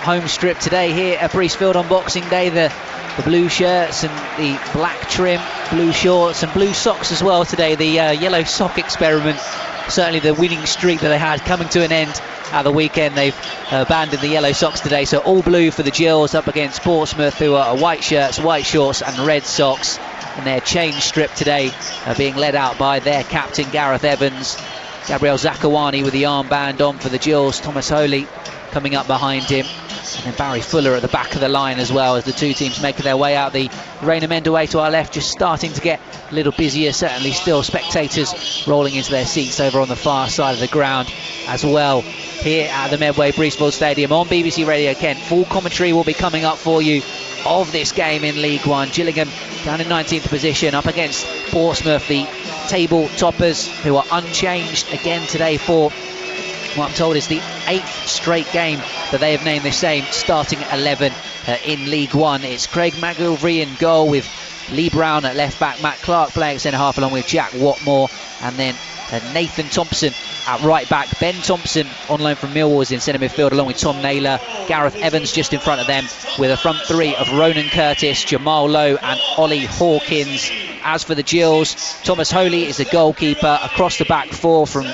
home strip today here at Priestfield on Boxing Day. The blue shirts and the black trim, blue shorts and blue socks as well today. The yellow sock experiment, certainly the winning streak that they had, coming to an end at the weekend. They've abandoned the yellow socks today, so all blue for the Gills up against Portsmouth, who are white shirts, white shorts and red socks. And their change strip today being led out by their captain Gareth Evans. Gabriel Zakawani with the armband on for the Gills. Thomas Holy coming up behind him. And then Barry Fuller at the back of the line as well, as the two teams making their way out. The Rain Amend away to our left, just starting to get a little busier. Certainly still spectators rolling into their seats over on the far side of the ground as well. Here at the Medway Priestfield Stadium on BBC Radio Kent, full commentary will be coming up for you of this game in League One. Gillingham down in 19th position up against Portsmouth, the table toppers, who are unchanged again today for what I'm told is the 8th straight game that they have named the same starting 11 in League One. It's Craig McGilvery in goal, with Lee Brown at left back, Matt Clark playing at centre half along with Jack Watmore, and then Nathan Thompson at right back. Ben Thompson on loan from Millwall is in centre midfield along with Tom Naylor. Gareth Evans just in front of them, with a front three of Ronan Curtis, Jamal Lowe and Ollie Hawkins. As for the Gills, Thomas Holy is the goalkeeper. Across the back four from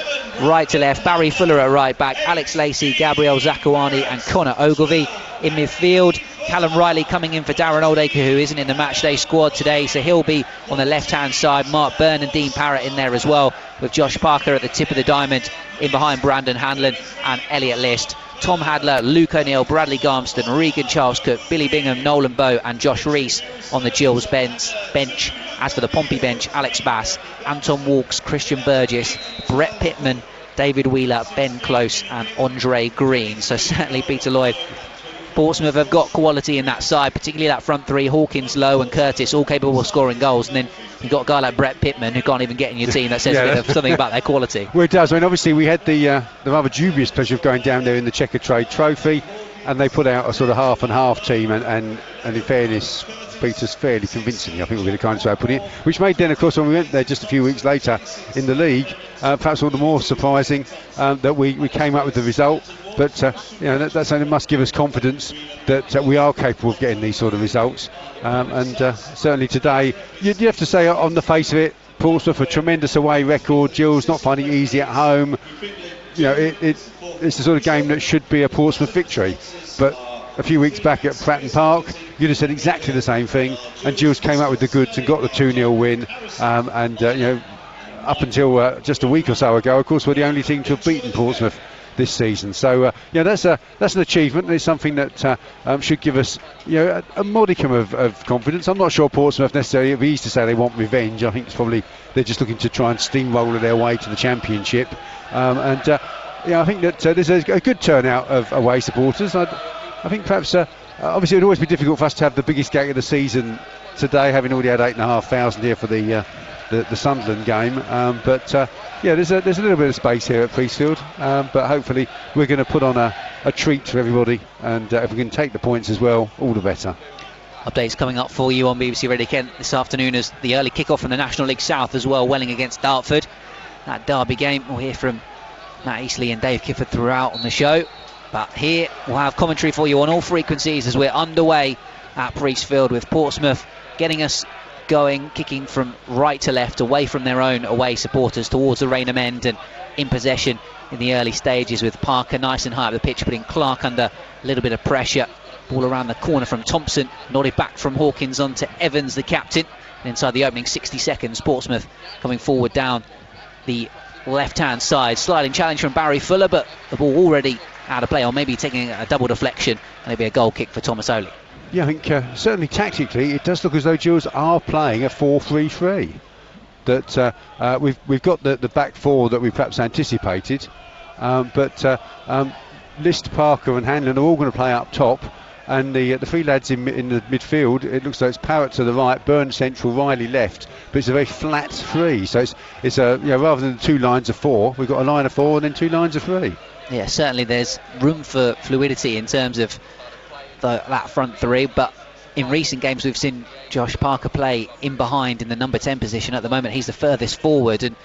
right to left, Barry Fuller at right back, Alex Lacey, Gabriel Zakawani and Connor Ogilvie. In midfield, Callum Riley coming in for Darren Oldacre, who isn't in the matchday squad today, so he'll be on the left-hand side. Mark Byrne and Dean Parrott in there as well, with Josh Parker at the tip of the diamond, in behind Brandon Hanlan and Elliott List. Tom Hadler, Luke O'Neill, Bradley Garmston, Regan Charles Cook, Billy Bingham, Nolan Bowe and Josh Rees on the Gills bench. As for the Pompey bench, Alex Bass, Anton Walks, Christian Burgess, Brett Pittman, David Wheeler, Ben Close and Andre Green. So certainly, Peter Lloyd, Portsmouth have got quality in that side, particularly that front three, Hawkins, Lowe and Curtis, all capable of scoring goals. And then you've got a guy like Brett Pittman who can't even get in your team. That says a bit of something about their quality. Well, it does. I mean, obviously we had the rather dubious pleasure of going down there in the Checker Trade Trophy, and they put out a sort of half and half team, and in fairness, beat us fairly convincingly, I think would be the kind of way of putting it, which made then, of course, when we went there just a few weeks later in the league, perhaps all the more surprising that we came up with the result. But that certainly must give us confidence that we are capable of getting these sort of results. And certainly today, you have to say, on the face of it, Portsmouth a tremendous away record. Gills not finding it easy at home. It's the sort of game that should be a Portsmouth victory. But a few weeks back at Fratton Park, you'd have said exactly the same thing, and Gills came out with the goods and got the 2-0 win. Up until just a week or so ago, of course, we're the only team to have beaten Portsmouth this season. So that's an achievement, and it's something that should give us a modicum of confidence. I'm not sure Portsmouth necessarily, it'd be easy to say they want revenge. I think it's probably they're just looking to try and steamroller their way to the championship. I think that there's a good turnout of away supporters. I think perhaps obviously it would always be difficult for us to have the biggest gate of the season today, having already had 8,500 here for the Sunderland game, there's a little bit of space here at Priestfield, but hopefully we're going to put on a treat for everybody, and if we can take the points as well, all the better. Updates coming up for you on BBC Radio Kent this afternoon, as the early kick-off from the National League South as well, Welling against Dartford. That derby game, we'll hear from Matt Eastley and Dave Kifford throughout on the show, but here we'll have commentary for you on all frequencies as we're underway at Priestfield, with Portsmouth getting us going, kicking from right to left, away from their own away supporters towards the Rain Amend, and in possession in the early stages, with Parker nice and high up the pitch, putting Clark under a little bit of pressure. Ball around the corner from Thompson, nodded back from Hawkins onto Evans, the captain. And inside the opening 60 seconds, Portsmouth coming forward down the left-hand side. Sliding challenge from Barry Fuller, but the ball already out of play, or maybe taking a double deflection, and it'll be a goal kick for Thomas Oley. Yeah, I think certainly tactically it does look as though Gills are playing a 4-3-3. That we've got the back four that we perhaps anticipated, but List, Parker and Hanlan are all going to play up top, and the three lads in the midfield, it looks like it's Parrott to the right, Byrne central, Riley left, but it's a very flat three. So it's rather than 2 lines of 4, we've got a line of 4 and then 2 lines of 3. Yeah, certainly there's room for fluidity in terms of that front three, but in recent games we've seen Josh Parker play in behind in the number 10 position. At the moment he's the furthest forward, and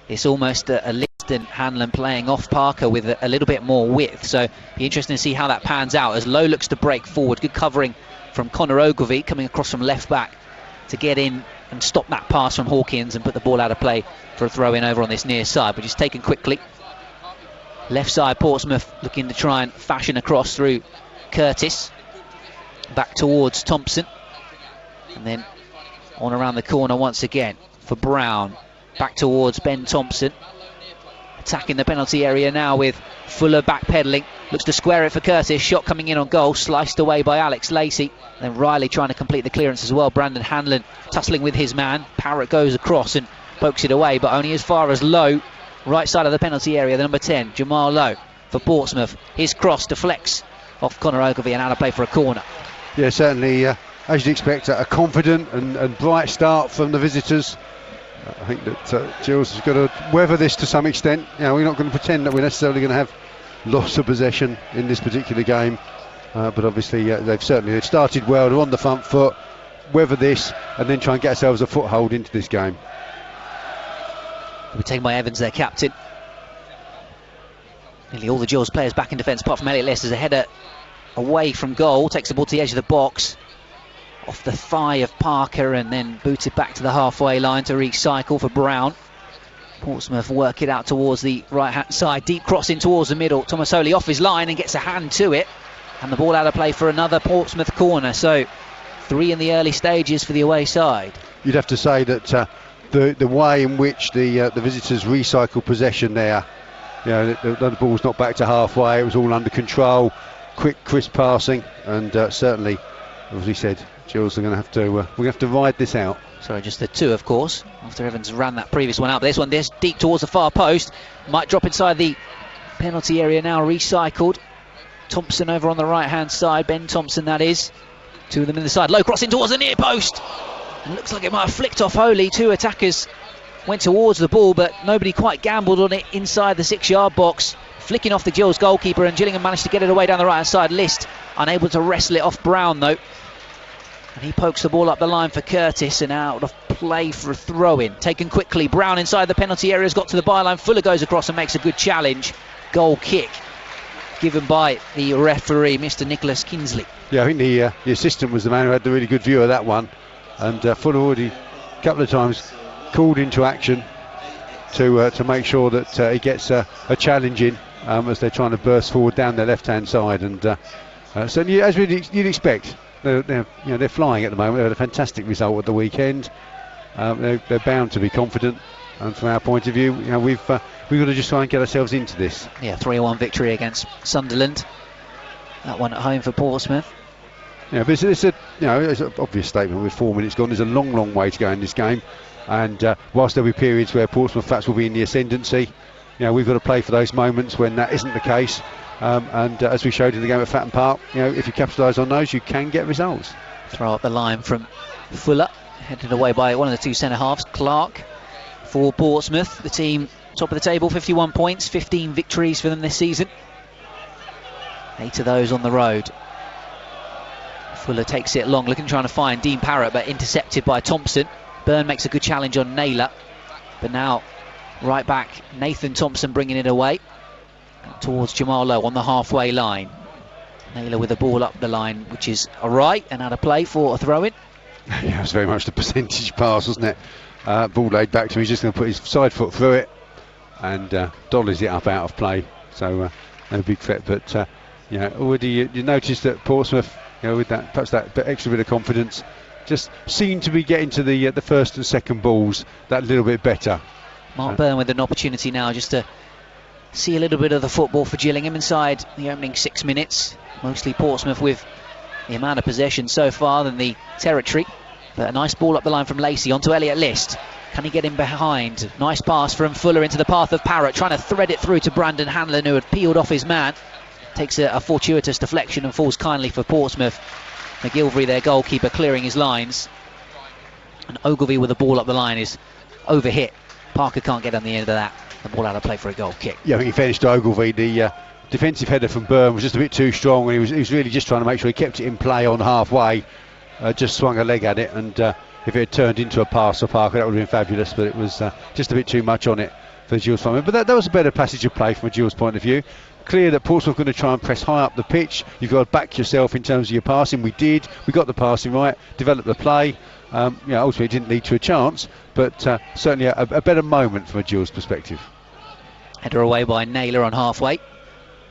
it's almost a List List and Hanlan playing off Parker with a little bit more width, so be interesting to see how that pans out as Lowe looks to break forward. Good covering from Conor Ogilvie coming across from left back to get in and stop that pass from Hawkins and put the ball out of play for a throw in over on this near side, but just taken quickly. Left side, Portsmouth looking to try and fashion across through Curtis back towards Thompson, and then on around the corner once again for Brown, back towards Ben Thompson, attacking the penalty area now with Fuller backpedaling, looks to square it for Curtis, shot coming in on goal, sliced away by Alex Lacey, then Riley trying to complete the clearance as well. Brandon Hanlan tussling with his man, Parrott goes across and pokes it away, but only as far as Lowe, right side of the penalty area, the number 10, Jamal Lowe for Portsmouth. His cross deflects off Conor Ogilvie and out of play for a corner. Yeah, certainly, as you'd expect, a confident and bright start from the visitors. I think that Gills has got to weather this to some extent. You know, we're not going to pretend that we're necessarily going to have loss of possession in this particular game, but obviously they've started well. They're on the front foot. Weather this and then try and get ourselves a foothold into this game. We're taken by Evans, their captain. Nearly all the Gills players back in defence apart from Elliott List as a header away from goal, takes the ball to the edge of the box off the thigh of Parker and then booted back to the halfway line to recycle for Brown. Portsmouth work it out towards the right hand side, deep cross in towards the middle. Tomasoli off his line and gets a hand to it, and the ball out of play for another Portsmouth corner. So 3 in the early stages for the away side. You'd have to say that the way in which the visitors recycle possession there, you know, the ball's not back to halfway, it was all under control, quick crisp passing, and certainly, as we said, Gills are going to have to we're going to have to ride this out. Sorry, just the 2, of course, after Evans ran that previous one out. But this one, this deep towards the far post, might drop inside the penalty area now, recycled. Thompson over on the right hand side, Ben Thompson that is. 2 of them in the side, low cross in towards the near post. It looks like it might have flicked off Holy. 2 attackers went towards the ball, but nobody quite gambled on it inside the 6-yard box. Flicking off the Gills goalkeeper, and Gillingham managed to get it away down the right hand side. List unable to wrestle it off Brown though. And he pokes the ball up the line for Curtis and out of play for a throw-in. Taken quickly, Brown inside the penalty area has got to the byline. Fuller goes across and makes a good challenge. Goal kick given by the referee, Mr. Nicholas Kinsley. Yeah, I think the assistant was the man who had the really good view of that one. And Fuller already a couple of times called into action to make sure that he gets a challenge in as they're trying to burst forward down their left-hand side. And so as you'd expect, they're flying at the moment. They had a fantastic result at the weekend. They're bound to be confident, and from our point of view, we've got to just try and get ourselves into this. Yeah, 3-1 victory against Sunderland. That one at home for Portsmouth. Yeah, but it's an obvious statement with 4 minutes gone. There's a long way to go in this game, and whilst there'll be periods where Portsmouth perhaps will be in the ascendancy, we've got to play for those moments when that isn't the case. And as we showed in the game at Fratton Park, if you capitalise on those, you can get results. Throw up the line from Fuller, headed away by one of the 2 centre-halves, Clark, for Portsmouth. The team top of the table, 51 points, 15 victories for them this season. 8 of those on the road. Fuller takes it long, looking trying to find Dean Parrott, but intercepted by Thompson. Byrne makes a good challenge on Naylor, but now right back Nathan Thompson bringing it away towards Jamal Lowe on the halfway line. Naylor with the ball up the line, which is a right and out of play for a throw-in. Yeah, it was very much the percentage pass, wasn't it? Ball laid back to him, he's just going to put his side foot through it and dollies it up out of play, so no big threat. But already you noticed that Portsmouth, with that perhaps that extra bit of confidence, just seemed to be getting to the first and second balls that little bit better. Mark Byrne with an opportunity now just to see a little bit of the football for Gillingham inside the opening 6 minutes. Mostly Portsmouth with the amount of possession so far than the territory. But a nice ball up the line from Lacey onto Elliott List. Can he get in behind? Nice pass from Fuller into the path of Parrott, trying to thread it through to Brandon Hanlan, who had peeled off his man. Takes a fortuitous deflection and falls kindly for Portsmouth. McGilvery, their goalkeeper, clearing his lines. And Ogilvie with the ball up the line is overhit. Parker can't get on the end of that. The ball out of play for a goal kick. Yeah, I think he finished Ogilvie. The defensive header from Byrne was just a bit too strong, and he was really just trying to make sure he kept it in play on halfway. Just swung a leg at it, and if it had turned into a pass for Parker, that would have been fabulous, but it was just a bit too much on it. the Gills moment. But that was a better passage of play from a Gills point of view. Clear that Portsmouth are going to try and press high up the pitch. You've got to back yourself in terms of your passing. We did. We got the passing right, developed the play. Ultimately it didn't lead to a chance, but certainly a better moment from a Gills perspective. Header away by Naylor on halfway.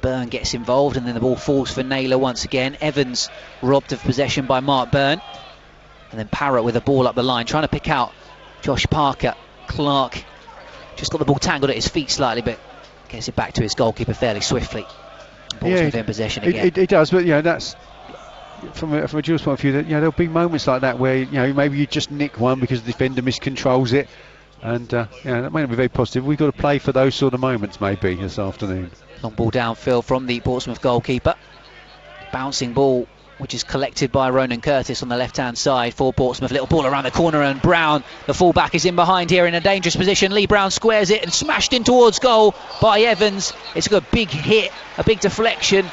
Byrne gets involved and then the ball falls for Naylor once again. Evans robbed of possession by Mark Byrne. And then Parrott with a ball up the line, trying to pick out Josh Parker. Clark just got the ball tangled at his feet slightly, but gets it back to his goalkeeper fairly swiftly. Portsmouth in possession again. It does, but that's from a Gills point of view. That there'll be moments like that where maybe you just nick one because the defender miscontrols it, and that may not be very positive. We've got to play for those sort of moments maybe this afternoon. Long ball downfield from the Portsmouth goalkeeper. Bouncing ball, which is collected by Ronan Curtis on the left-hand side for Portsmouth. Little ball around the corner, and Brown, the full-back, is in behind here in a dangerous position. Lee Brown squares it and smashed in towards goal by Evans. It's got a big hit, a big deflection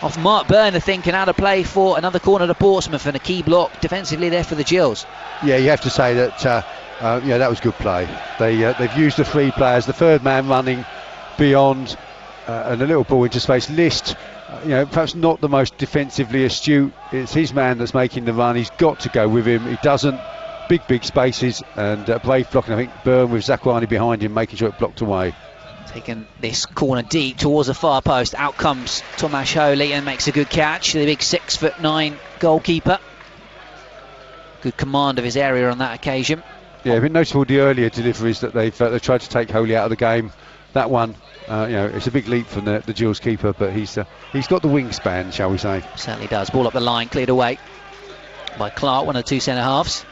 off Mark Byrne, I think, and out of play for another corner to Portsmouth, and a key block defensively there for the Gills. Yeah, you have to say that that was good play. They've used the three players, the third man running beyond, and a little ball into space. List, perhaps not the most defensively astute. It's his man that's making the run. He's got to go with him. He doesn't. Big spaces, and brave blocking. I think Byrne with Zakuani behind him, making sure it blocked away. Taking this corner deep towards the far post. Out comes Tomasz Holy and makes a good catch. The big 6'9" goalkeeper. Good command of his area on that occasion. Yeah, it's been noticeable the earlier deliveries that they've tried to take Holy out of the game. That one, it's a big leap from the Gills keeper, but he's got the wingspan, shall we say? Certainly does. Ball up the line, cleared away by Clark, one of the two centre halves.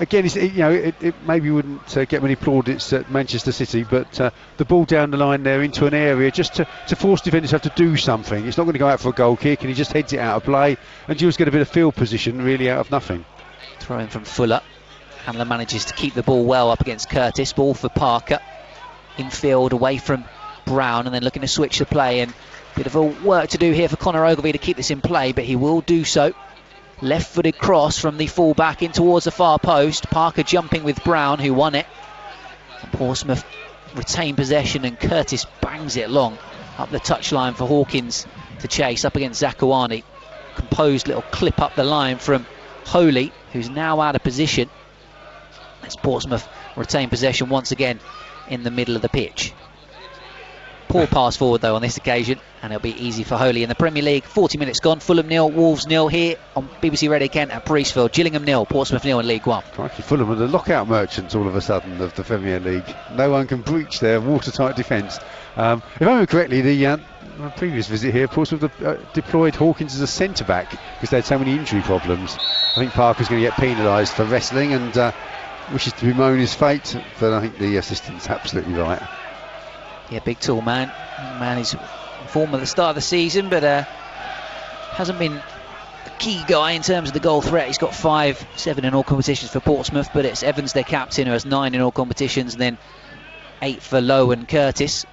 Again, it maybe wouldn't get many plaudits at Manchester City, but the ball down the line there into an area just to force defenders to have to do something. It's not going to go out for a goal kick, and he just heads it out of play, and Gills get a bit of field position really out of nothing. Throw in from Fuller. Hanlan manages to keep the ball well up against Curtis. Ball for Parker. Infield away from Brown, and then looking to switch the play, and a bit of a work to do here for Conor Ogilvie to keep this in play, but he will do so. Left-footed cross from the full-back in towards the far post. Parker jumping with Brown, who won it. And Portsmouth retain possession, and Curtis bangs it long up the touchline for Hawkins to chase up against Zakuani. Composed little clip up the line from Holy, who's now out of position. As Portsmouth retain possession once again in the middle of the pitch. Poor pass forward though on this occasion, and it'll be easy for Holy in the Premier League. 40 minutes gone. Fulham 0, Wolves 0 here on BBC Radio Kent at Priestfield. Gillingham 0, Portsmouth 0 in League One. Crikey, Fulham are the lockout merchants all of a sudden of the Premier League. No one can breach their watertight defence. If I remember correctly, the previous visit here, Portsmouth deployed Hawkins as a centre-back because they had so many injury problems. I think Parker's going to get penalised for wrestling and wishes to bemoan his fate, but I think the assistant's absolutely right. Yeah, big tall man. Man is in form at the start of the season, but hasn't been a key guy in terms of the goal threat. He's got 5-7 in all competitions for Portsmouth, but it's Evans, their captain, who has 9 in all competitions, and then 8 for Lowe and Curtis.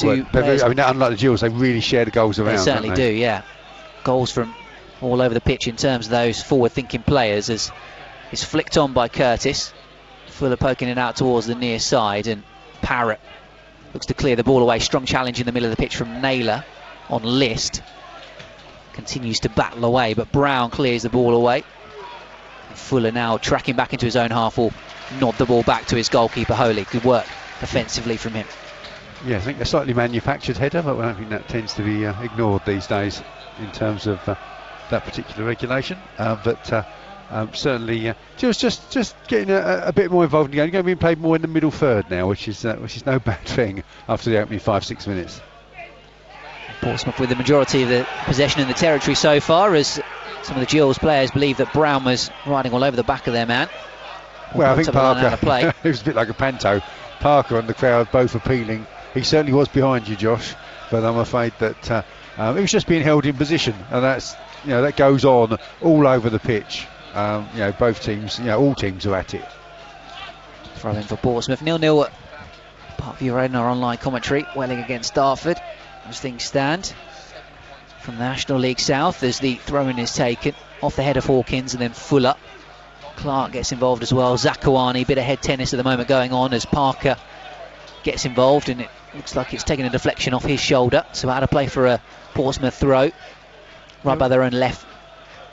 Unlike the Gills, they really share the goals around. They certainly do, yeah. Goals from all over the pitch in terms of those forward-thinking players, as it's flicked on by Curtis. Fuller poking it out towards the near side, and Parrott looks to clear the ball away. Strong challenge in the middle of the pitch from Naylor on List. Continues to battle away, but Brown clears the ball away. And Fuller now tracking back into his own half, will nod the ball back to his goalkeeper Holy. Good work defensively from him. Yeah, I think a slightly manufactured header, but I don't think that tends to be ignored these days in terms of that particular regulation. Certainly, just getting a bit more involved in the game. Going to be played more in the middle third now, which is no bad thing after the opening 5-6 minutes. Portsmouth with the majority of the possession in the territory so far, as some of the Gills players believe that Brown was riding all over the back of their man. Well, I think Parker, it was a bit like a panto. Parker and the crowd both appealing. He certainly was behind you, Josh, but I'm afraid that it was just being held in position, and that's that goes on all over the pitch. Both teams, all teams are at it. Throw in for Portsmouth. 0-0 at Parkview Road in our online commentary. Welling against Dartford as things stand. From the National League South, as the throw-in is taken off the head of Hawkins, and then Fuller. Clark gets involved as well. Zakuani, bit of head tennis at the moment going on as Parker gets involved, and it looks like it's taken a deflection off his shoulder. So out of play for a Portsmouth throw, right by their own left,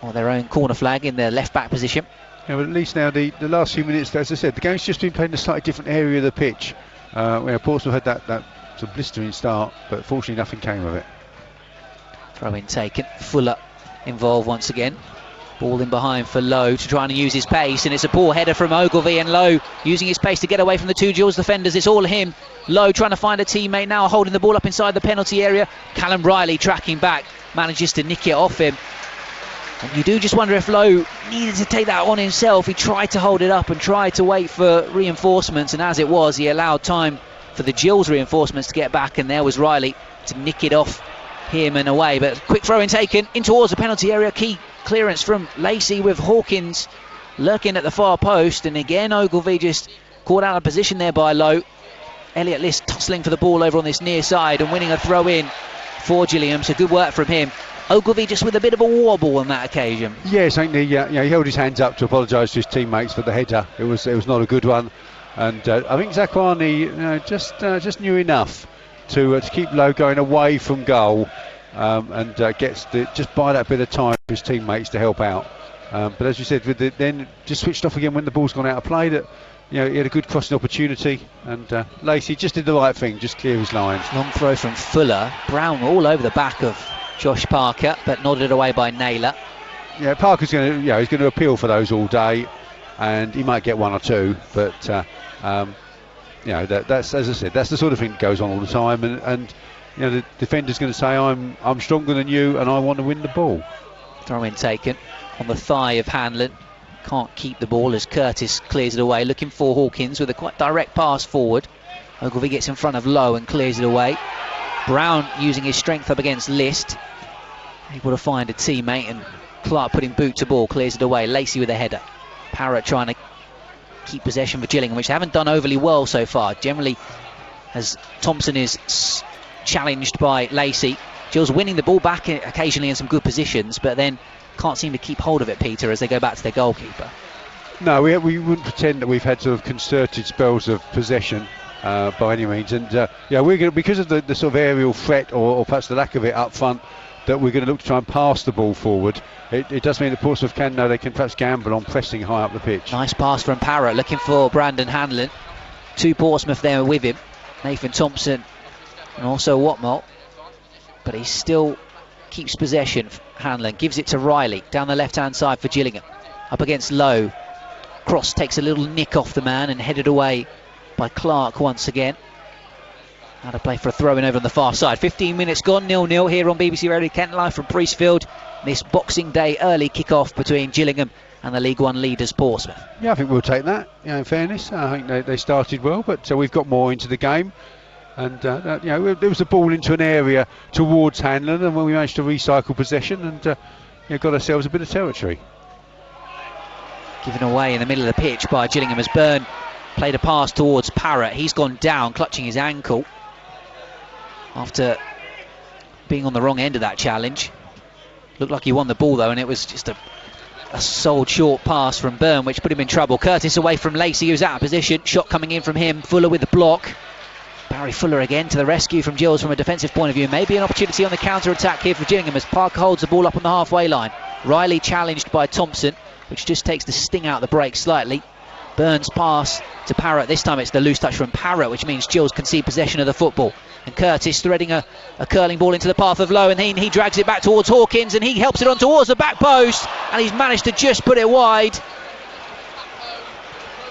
or their own corner flag in their left back position. Yeah, but at least now the last few minutes, as I said, the game's just been played in a slightly different area of the pitch. Where Portsmouth had that sort of blistering start, but fortunately nothing came of it. Throw in taken. Fuller involved once again. Ball in behind for Lowe to try and use his pace, and it's a poor header from Ogilvie, and Lowe using his pace to get away from the two Gills defenders. It's all him. Lowe trying to find a teammate now, holding the ball up inside the penalty area. Callum Riley tracking back, manages to nick it off him. And you do just wonder if Lowe needed to take that on himself. He tried to hold it up and tried to wait for reinforcements, and as it was, he allowed time for the Gills reinforcements to get back, and there was Riley to nick it off him and away. But quick throw in taken in towards the penalty area. Key clearance from Lacey with Hawkins lurking at the far post, and again Ogilvie just caught out of position there by Lowe. Elliott List tussling for the ball over on this near side and winning a throw in for Gillingham, so good work from him. Ogilvie just with a bit of a wobble on that occasion. Yes, I think he held his hands up to apologise to his teammates for the header. It was not a good one, and I think Zakwani just knew enough to keep Lowe going away from goal, and gets just buy that bit of time for his teammates to help out. But as you said, then just switched off again when the ball's gone out of play. That he had a good crossing opportunity, and Lacey just did the right thing, just clear his lines. Long throw from Fuller. Brown all over the back of Josh Parker, but nodded away by Naylor. Yeah, Parker's going to he's going to appeal for those all day, and he might get one or two, but that's, as I said, that's the sort of thing that goes on all the time, and the defender's going to say, I'm stronger than you and I want to win the ball. Throw in taken on the thigh of Hanlan. Can't keep the ball as Curtis clears it away, looking for Hawkins with a quite direct pass forward. Ogilvie gets in front of Lowe and clears it away. Brown using his strength up against List, able to find a teammate, and Clark putting boot to ball, clears it away. Lacey with a header. Parrott trying to keep possession for Gillingham, which they haven't done overly well so far. Generally, as Thompson is challenged by Lacey, Gills winning the ball back occasionally in some good positions, but then can't seem to keep hold of it, Peter, as they go back to their goalkeeper. No, we wouldn't pretend that we've had sort of concerted spells of possession by any means, and we're going to, because of the sort of aerial threat or perhaps the lack of it up front, that we're going to look to try and pass the ball forward. It does mean that Portsmouth they can perhaps gamble on pressing high up the pitch. Nice pass from Parrott, looking for Brandon Hanlan. Two Portsmouth there with him, Nathan Thompson and also Watmore, but he still keeps possession. Hanlan gives it to Riley down the left hand side for Gillingham, up against Lowe. Cross takes a little nick off the man and headed away by Clark once again. Out of play for a throw-in over on the far side. 15 minutes gone, 0-0 here on BBC Radio Kent live from Priestfield. This Boxing Day early kick-off between Gillingham and the League One leaders Portsmouth. Yeah, I think we'll take that. In fairness, I think they started well, but we've got more into the game. And there was a ball into an area towards Hanlan, and when we managed to recycle possession and got ourselves a bit of territory. Given away in the middle of the pitch by Gillingham as Byrne played a pass towards Parrott. He's gone down, clutching his ankle after being on the wrong end of that challenge. Looked like he won the ball though, and it was just a sold short pass from Byrne which put him in trouble. Curtis away from Lacey, who's out of position. Shot coming in from him. Fuller with the block. Barry Fuller again to the rescue from Gills from a defensive point of view. Maybe an opportunity on the counter-attack here for Gillingham as Parker holds the ball up on the halfway line. Riley challenged by Thompson, which just takes the sting out of the break slightly. Byrne's pass to Parrott. This time it's the loose touch from Parrott, which means Gills can see possession of the football. And Curtis threading a curling ball into the path of Lowe, and he drags it back towards Hawkins, and he helps it on towards the back post, and he's managed to just put it wide.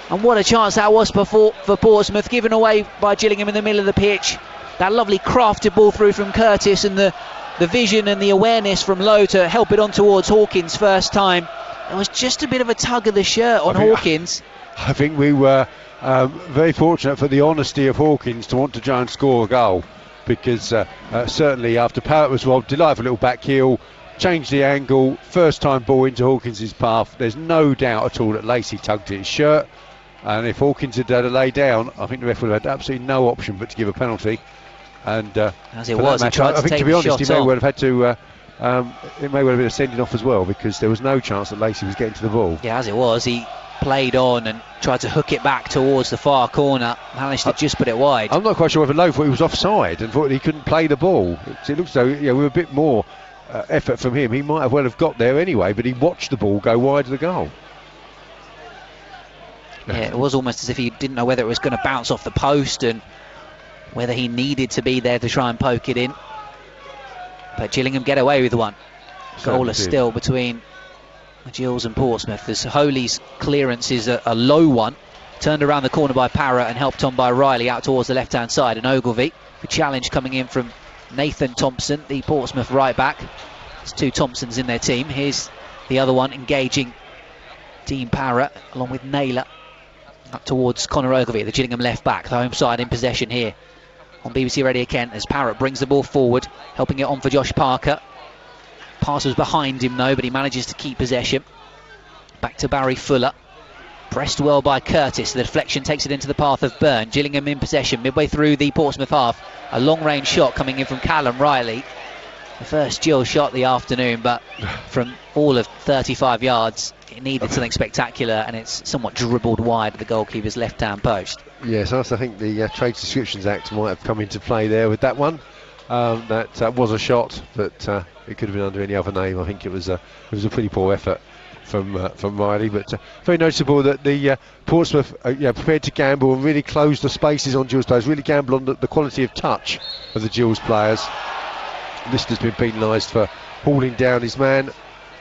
And what a chance that was for Portsmouth, given away by Gillingham in the middle of the pitch. That lovely crafted ball through from Curtis, and the vision and the awareness from Lowe to help it on towards Hawkins first time. It was just a bit of a tug of the shirt on Hawkins. I think we were very fortunate for the honesty of Hawkins to want to try and score a goal, because certainly after Parrott was robbed, delightful little back heel, changed the angle, first time ball into Hawkins' path. There's no doubt at all that Lacey tugged at his shirt, and if Hawkins had laid down, I think the ref would have had absolutely no option but to give a penalty. And as it was, match, I think, to be honest, he may well have had to it may well have been a sending off as well, because there was no chance that Lacey was getting to the ball. Yeah, as it was, he played on and tried to hook it back towards the far corner, managed to just put it wide. I'm not quite sure whether Lowe thought he was offside and thought he couldn't play the ball. It looks though, with a bit more effort from him, he might have well have got there anyway, but he watched the ball go wide of the goal. Yeah, it was almost as if he didn't know whether it was going to bounce off the post and whether he needed to be there to try and poke it in. But Gillingham get away with one. Goalless still between Gills and Portsmouth, as Holy's clearance is a low one, turned around the corner by Parrott and helped on by Riley out towards the left hand side, and Ogilvie, the challenge coming in from Nathan Thompson, the Portsmouth right back. There's two Thompsons in their team. Here's the other one engaging Dean Parrott along with Naylor up towards Connor Ogilvie, the Gillingham left back, the home side in possession here on BBC Radio Kent, as Parrott brings the ball forward, helping it on for Josh Parker. Pass was behind him though, but he manages to keep possession. Back to Barry Fuller. Pressed well by Curtis. The deflection takes it into the path of Byrne. Gillingham in possession midway through the Portsmouth half. A long range shot coming in from Callum Riley. The first Gills shot of the afternoon, but from all of 35 yards, it needed something spectacular, and it's somewhat dribbled wide of the goalkeeper's left hand post. Yes, I think the Trade Subscriptions Act might have come into play there with that one. That was a shot, but it could have been under any other name. I think it was a pretty poor effort from Riley, but very noticeable that the Portsmouth prepared to gamble and really close the spaces on Gills players, really gamble on the quality of touch of the Gills players. List has been penalised for hauling down his man,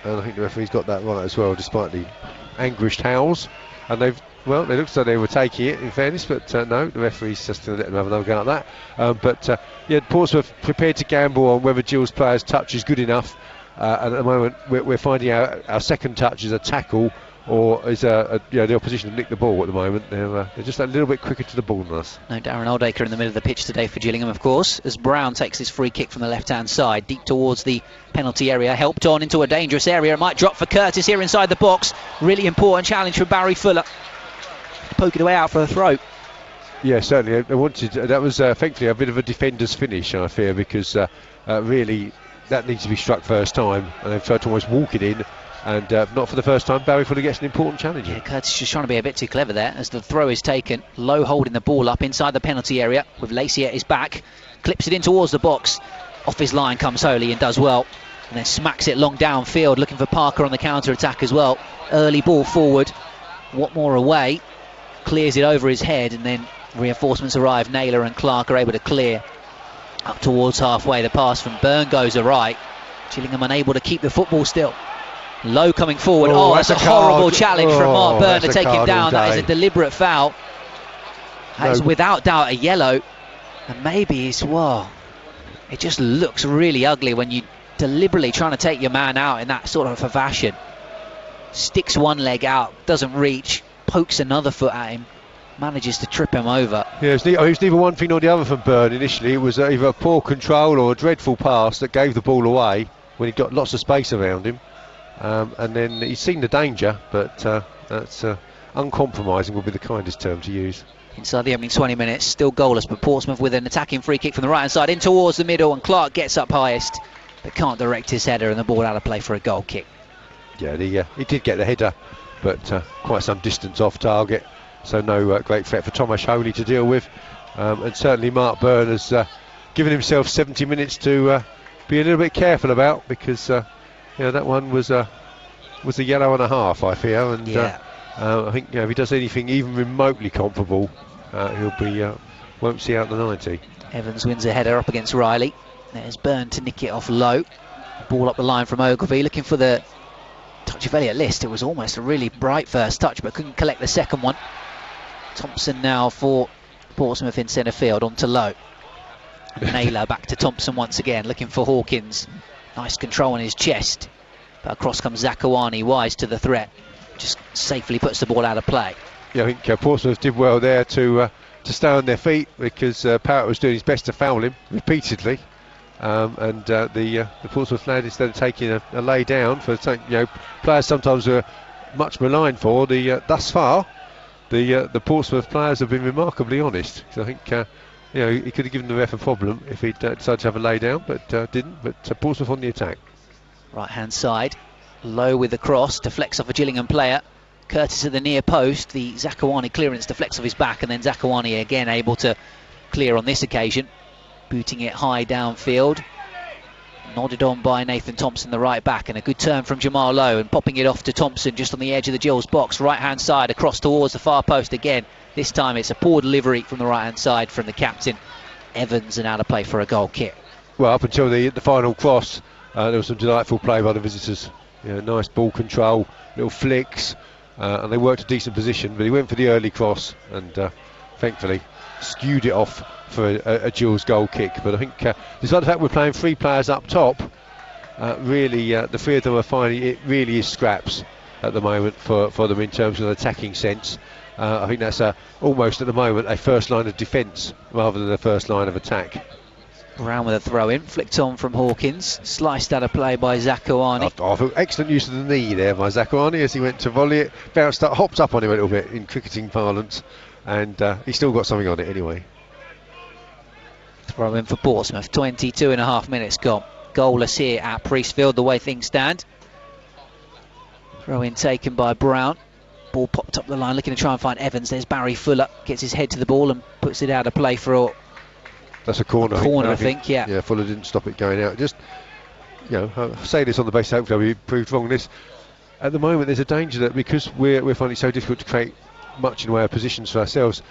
and I think the referee's got that right as well, despite the anguished howls. And they looked like they were taking it, in fairness, but no, the referee's just going to let them have another go at that. Portsmouth prepared to gamble on whether Gills players' touch is good enough. And at the moment, we're finding our second touch is a tackle, or is the opposition to nick the ball at the moment. They're just a little bit quicker to the ball than us. No Darren Oldacre in the middle of the pitch today for Gillingham, of course, as Brown takes his free kick from the left-hand side, deep towards the penalty area, helped on into a dangerous area. It might drop for Curtis here inside the box. Really important challenge for Barry Fuller. Poke it away out for a throw. Yeah, certainly. They wanted. That was thankfully a bit of a defender's finish, I fear, because really that needs to be struck first time, and they've tried to almost walk it in. And not for the first time, Barry Fuller gets an important challenge. Yeah, Curtis just trying to be a bit too clever there as the throw is taken. Lowe holding the ball up inside the penalty area with Lacey at his back. Clips it in towards the box. Off his line comes Holy and does well. And then smacks it long downfield, looking for Parker on the counter-attack as well. Early ball forward. Watmore away. Clears it over his head, and then reinforcements arrive. Naylor and Clark are able to clear up towards halfway. The pass from Byrne goes awry. Gillingham unable to keep the football still. Lowe coming forward. Oh, that's a horrible challenge from Mark Byrne to take him down. That is a deliberate foul. That is without doubt a yellow. And maybe it's, it just looks really ugly when you deliberately trying to take your man out in that sort of a fashion. Sticks one leg out, doesn't reach, pokes another foot at him, manages to trip him over. Yeah, it was neither one thing nor the other from Byrne initially. It was either a poor control or a dreadful pass that gave the ball away when he got lots of space around him. And then he's seen the danger, but that's uncompromising would be the kindest term to use. Inside the opening 20 minutes, still goalless, but Portsmouth with an attacking free kick from the right hand side in towards the middle, and Clark gets up highest but can't direct his header, and the ball out of play for a goal kick. Yeah, he did get the header, but quite some distance off target, so no great threat for Thomas Holy to deal with. And certainly Mark Byrne has given himself 70 minutes to be a little bit careful about, because that one was a yellow and a half, I fear, and I think if he does anything even remotely comparable, won't see out the 90. Evans wins a header up against Riley. There's Byrne to nick it off Low. Ball up the line from Ogilvie, looking for the touch of Elliott List. It was almost a really bright first touch, but couldn't collect the second one. Thompson now for Portsmouth in centre field, on to Low. And Naylor back to Thompson once again, looking for Hawkins. Nice control on his chest. But across comes Zakawani, wise to the threat. Just safely puts the ball out of play. Yeah, I think Portsmouth did well there to stay on their feet, because Parrott was doing his best to foul him repeatedly. And the Portsmouth lad, instead of taking a lay down for players sometimes are much maligned for, thus far the Portsmouth players have been remarkably honest. So I think he could have given the ref a problem if he decided to have a lay down, but didn't. But Portsmouth on the attack. Right hand side, Low with the cross, deflects off a Gillingham player. courtesy of the near post. The Zakawani clearance deflects off his back, and then Zakawani again able to clear on this occasion, booting it high downfield. Nodded on by Nathan Thompson, the right back, and a good turn from Jamal Lowe, and popping it off to Thompson just on the edge of the Gills box, right hand side across towards the far post again. This time it's a poor delivery from the right hand side from the captain Evans, and out of play for a goal kick. Well, up until the final cross, there was some delightful play by the visitors. Nice ball control, little flicks, and they worked a decent position, but he went for the early cross and thankfully skewed it off for a Gills goal kick. But I think despite the fact we're playing 3 players up top, really the 3 of them are finding it really is scraps at the moment for them in terms of an attacking sense. I think that's almost at the moment a first line of defence rather than a first line of attack. Brown with a throw in, flicked on from Hawkins, sliced out of play by Zakawani. Excellent use of the knee there by Zakawani as he went to volley it, bounced up, hopped up on him a little bit in cricketing parlance, and he still got something on it anyway. Throw in for Portsmouth, 22.5 minutes gone. Goalless here at Priestfield, the way things stand. Throw in taken by Brown. Ball popped up the line, looking to try and find Evans. There's Barry Fuller, gets his head to the ball and puts it out of play for a... That's a corner. I think, yeah. Yeah, Fuller didn't stop it going out. Just, I say this on the basis hopefully we proved wrong. At the moment, there's a danger that because we're finding it so difficult to create much in the way of positions for ourselves,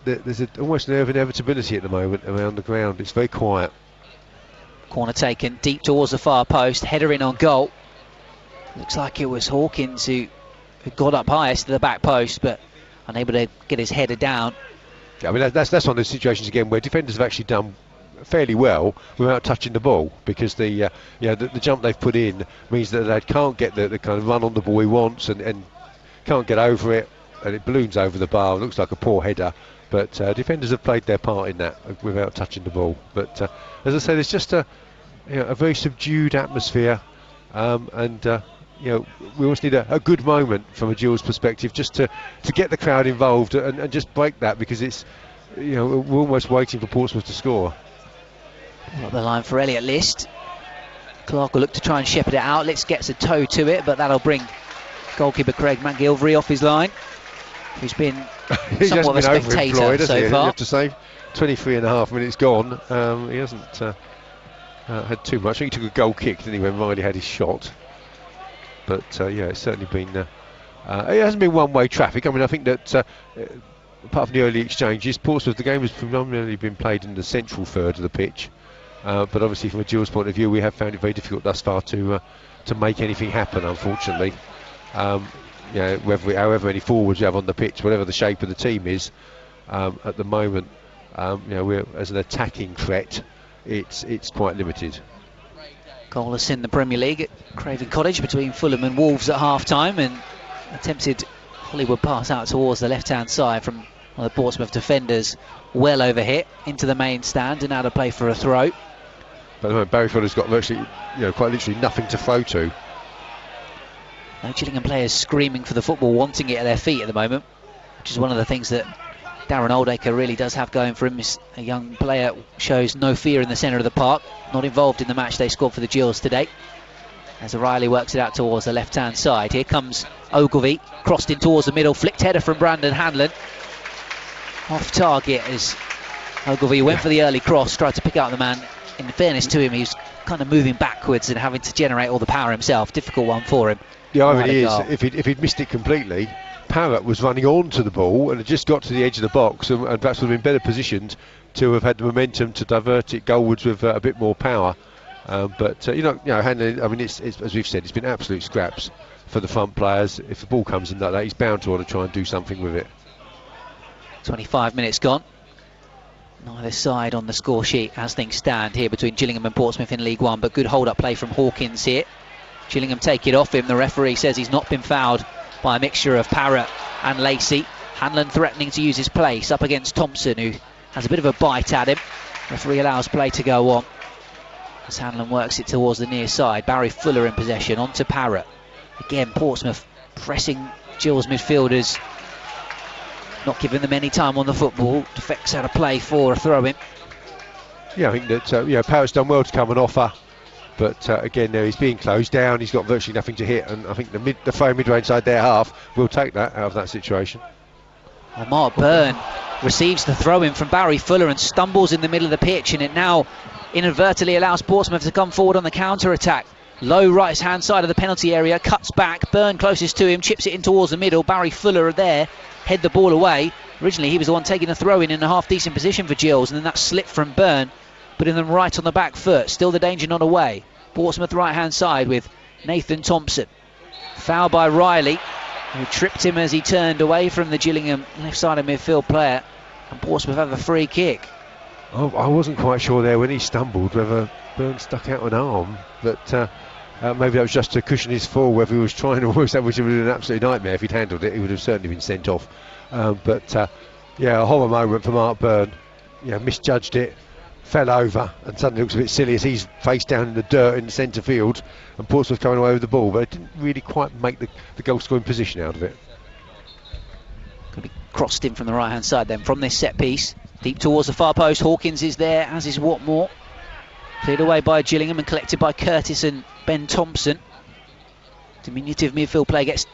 there's almost an inevitability at the moment around the ground. It's very quiet. Corner taken deep towards the far post, header in on goal. Looks like it was Hawkins who got up highest to the back post, but unable to get his header down. I mean, that's one of the situations again where defenders have actually done fairly well without touching the ball, because the jump they've put in means that they can't get the kind of run on the ball he wants and can't get over it, and it balloons over the bar. It looks like a poor header, but defenders have played their part in that without touching the ball. But as I say, there's just a very subdued atmosphere, and we always need a good moment from a Gills perspective just to get the crowd involved and just break that, because it's we're almost waiting for Portsmouth to score. Up the line for Elliott List. Clark will look to try and shepherd it out. Let's get a toe to it, but that'll bring goalkeeper Craig McGilvery off his line, who's been somewhat of a spectator so far. You have to say, 23.5 minutes gone. He hasn't had too much. I think he took a goal kick, didn't he, when Riley had his shot. But it's certainly been it hasn't been one-way traffic. I mean, I think that apart from the early exchanges, Portsmouth, the game has predominantly been played in the central third of the pitch, but obviously from a Gills point of view we have found it very difficult thus far to make anything happen, unfortunately. However many forwards you have on the pitch, whatever the shape of the team is, at the moment we're, as an attacking threat, it's quite limited. Goalless in the Premier League at Craven Cottage between Fulham and Wolves at half-time, and attempted Hollywood pass out towards the left-hand side from one of the Portsmouth defenders, well over hit into the main stand and out of play for a throw. But at the moment Barry Fuller's got virtually, quite literally nothing to throw to. No Gillingham players screaming for the football, wanting it at their feet at the moment, which is one of the things that Darren Oldacre really does have going for him. Is a young player, shows no fear in the centre of the park, not involved in the match they scored for the Gills today. As O'Reilly works it out towards the left-hand side. Here comes Ogilvie, crossed in towards the middle, flicked header from Brandon Hanlan. Off target as Ogilvie went for the early cross, tried to pick out the man. In fairness to him, he was kind of moving backwards and having to generate all the power himself. Difficult one for him. The irony is, if he'd missed it completely, Parrott was running onto the ball and had just got to the edge of the box and perhaps would have been better positioned to have had the momentum to divert it goalwards with a bit more power. But Hanlan, I mean, it's as we've said, it's been absolute scraps for the front players. If the ball comes in like that, he's bound to want to try and do something with it. 25 minutes gone. Neither side on the score sheet as things stand here between Gillingham and Portsmouth in League One, but good hold-up play from Hawkins here. Gillingham take it off him. The referee says he's not been fouled by a mixture of Parrott and Lacey. Hanlan threatening to use his place up against Thompson, who has a bit of a bite at him. Referee allows play to go on as Hanlan works it towards the near side. Barry Fuller in possession, on to Parrott. Again, Portsmouth pressing Gills midfielders, not giving them any time on the football. Defects out of play for a throw-in. Yeah, I think that Parrott's done well to come and offer But again, there he's being closed down. He's got virtually nothing to hit, and I think the throw mid-range side their half will take that out of that situation. Well, Mark Byrne receives the throw-in from Barry Fuller and stumbles in the middle of the pitch, and it now inadvertently allows Portsmouth to come forward on the counter-attack. Low right-hand side of the penalty area, cuts back, Byrne closest to him, chips it in towards the middle. Barry Fuller there, head the ball away. Originally he was the one taking the throw-in a half-decent position for Gills, and then that slip from Byrne, putting them right on the back foot. Still the danger not away. Portsmouth right-hand side with Nathan Thompson. Foul by Riley, who tripped him as he turned away from the Gillingham left-sided midfield player, and Portsmouth have a free kick. Oh, I wasn't quite sure there when he stumbled whether Byrne stuck out an arm, but maybe that was just to cushion his fall, whether he was trying to almost, that would have been an absolute nightmare. If he'd handled it, he would have certainly been sent off. Yeah, a horror moment for Mark Byrne. Yeah, misjudged it, fell over, and suddenly looks a bit silly as he's face down in the dirt in the centre field, and Portsmouth coming away with the ball, but it didn't really quite make the goal scoring position out of it. Could be crossed in from the right hand side then from this set piece, deep towards the far post. Hawkins is there, as is Watmore. Cleared away by Gillingham and collected by Curtis and Ben Thompson. Diminutive midfield play, gets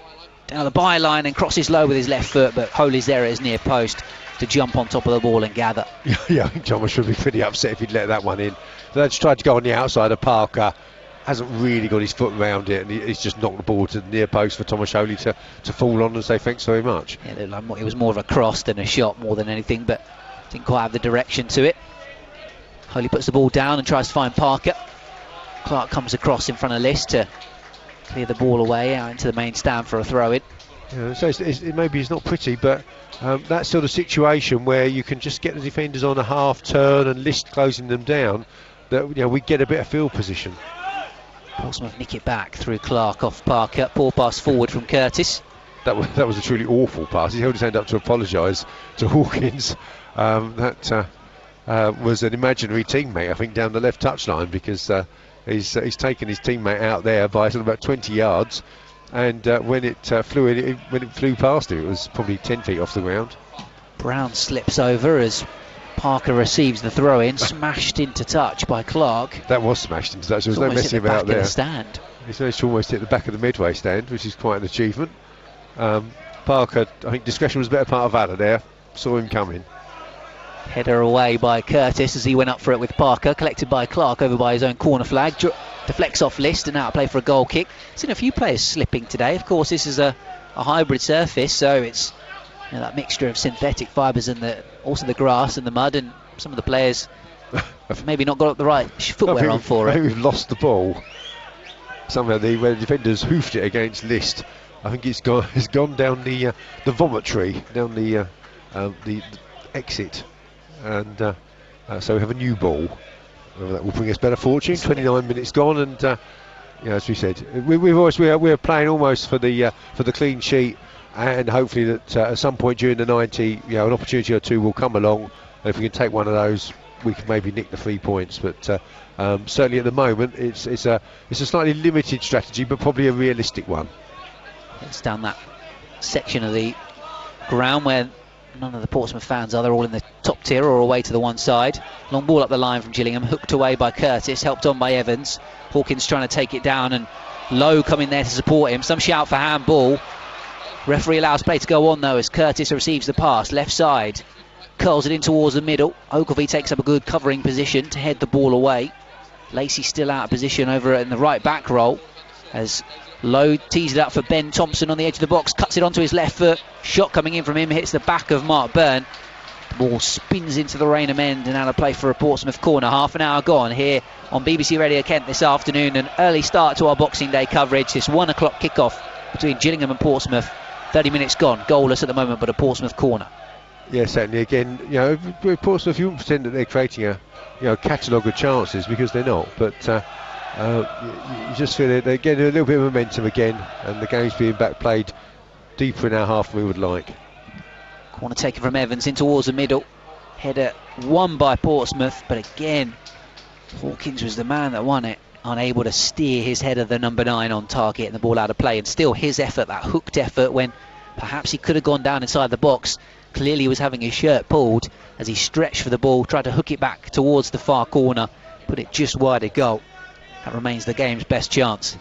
down the byline and crosses low with his left foot, but Holy's there at his near post to jump on top of the ball and gather. Yeah, I think Thomas would be pretty upset if he'd let that one in. They just tried to go on the outside of Parker, hasn't really got his foot around it, and he's just knocked the ball to the near post for Thomas Holy to fall on and say thanks very much. Yeah, it was more of a cross than a shot more than anything, but didn't quite have the direction to it. Holy puts the ball down and tries to find Parker. Clark comes across in front of List to clear the ball away out into the main stand for a throw-in. Yeah, so maybe it's not pretty, but that sort of situation where you can just get the defenders on a half turn and List closing them down, that we get a bit of field position. Portsmouth nick it back through Clark off Parker. Poor pass forward from Curtis. That was a truly awful pass. He held his hand up to apologise to Hawkins. That was an imaginary teammate, I think, down the left touchline, because he's taken his teammate out there by sort of about 20 yards, and when it flew past him, it was probably 10 feet off the ground. Brown slips over as Parker receives the throw-in, smashed into touch by Clark. That was smashed into touch. There was no messing about there. Stand. He's managed to almost hit the back of the midway stand, which is quite an achievement. Parker, I think discretion was a better part of valour there. Saw him coming. Header away by Curtis as he went up for it with Parker, collected by Clark over by his own corner flag. Deflects off List and out of play for a goal kick. Seen a few players slipping today. Of course, this is a hybrid surface, so it's that mixture of synthetic fibres and also the grass and the mud, and some of the players have maybe not got the right footwear on for it. I think we've lost the ball. Somehow where the defenders hoofed it against List, I think it's gone down the vomitory, down the exit, and so we have a new ball. That will bring us better fortune. 29 minutes gone, and as we said, we're playing almost for the clean sheet, and hopefully that at some point during the 90, an opportunity or two will come along, and if we can take one of those, we can maybe nick the 3 points. But certainly at the moment, it's a slightly limited strategy, but probably a realistic one. It's down that section of the ground where none of the Portsmouth fans are. They're all in the top tier or away to the one side. Long ball up the line from Gillingham, hooked away by Curtis, helped on by Evans. Hawkins trying to take it down, and Lowe coming there to support him. Some shout for handball. Referee allows play to go on though as Curtis receives the pass, left side. Curls it in towards the middle. Ogilvie takes up a good covering position to head the ball away. Lacey still out of position over in the right back roll as Lowe tees it up for Ben Thompson on the edge of the box, cuts it onto his left foot. Shot coming in from him, hits the back of Mark Byrne. The ball spins into the Rainham end and out of play for a Portsmouth corner. Half an hour gone here on BBC Radio Kent this afternoon. An early start to our Boxing Day coverage. This 1 o'clock kickoff between Gillingham and Portsmouth. 30 minutes gone, goalless at the moment, but a Portsmouth corner. Yeah, certainly. Again, Portsmouth, you wouldn't pretend that they're creating a catalogue of chances, because they're not. But you just feel they're getting a little bit of momentum again, and the game's being back played deeper in our half than we would like. Corner taken from Evans in towards the middle. Header won by Portsmouth, but again, Hawkins was the man that won it. Unable to steer his header, the number 9, on target, and the ball out of play. And still his effort, that hooked effort, when perhaps he could have gone down inside the box. Clearly he was having his shirt pulled as he stretched for the ball, tried to hook it back towards the far corner, put it just wide of goal. that remains the game's best chance.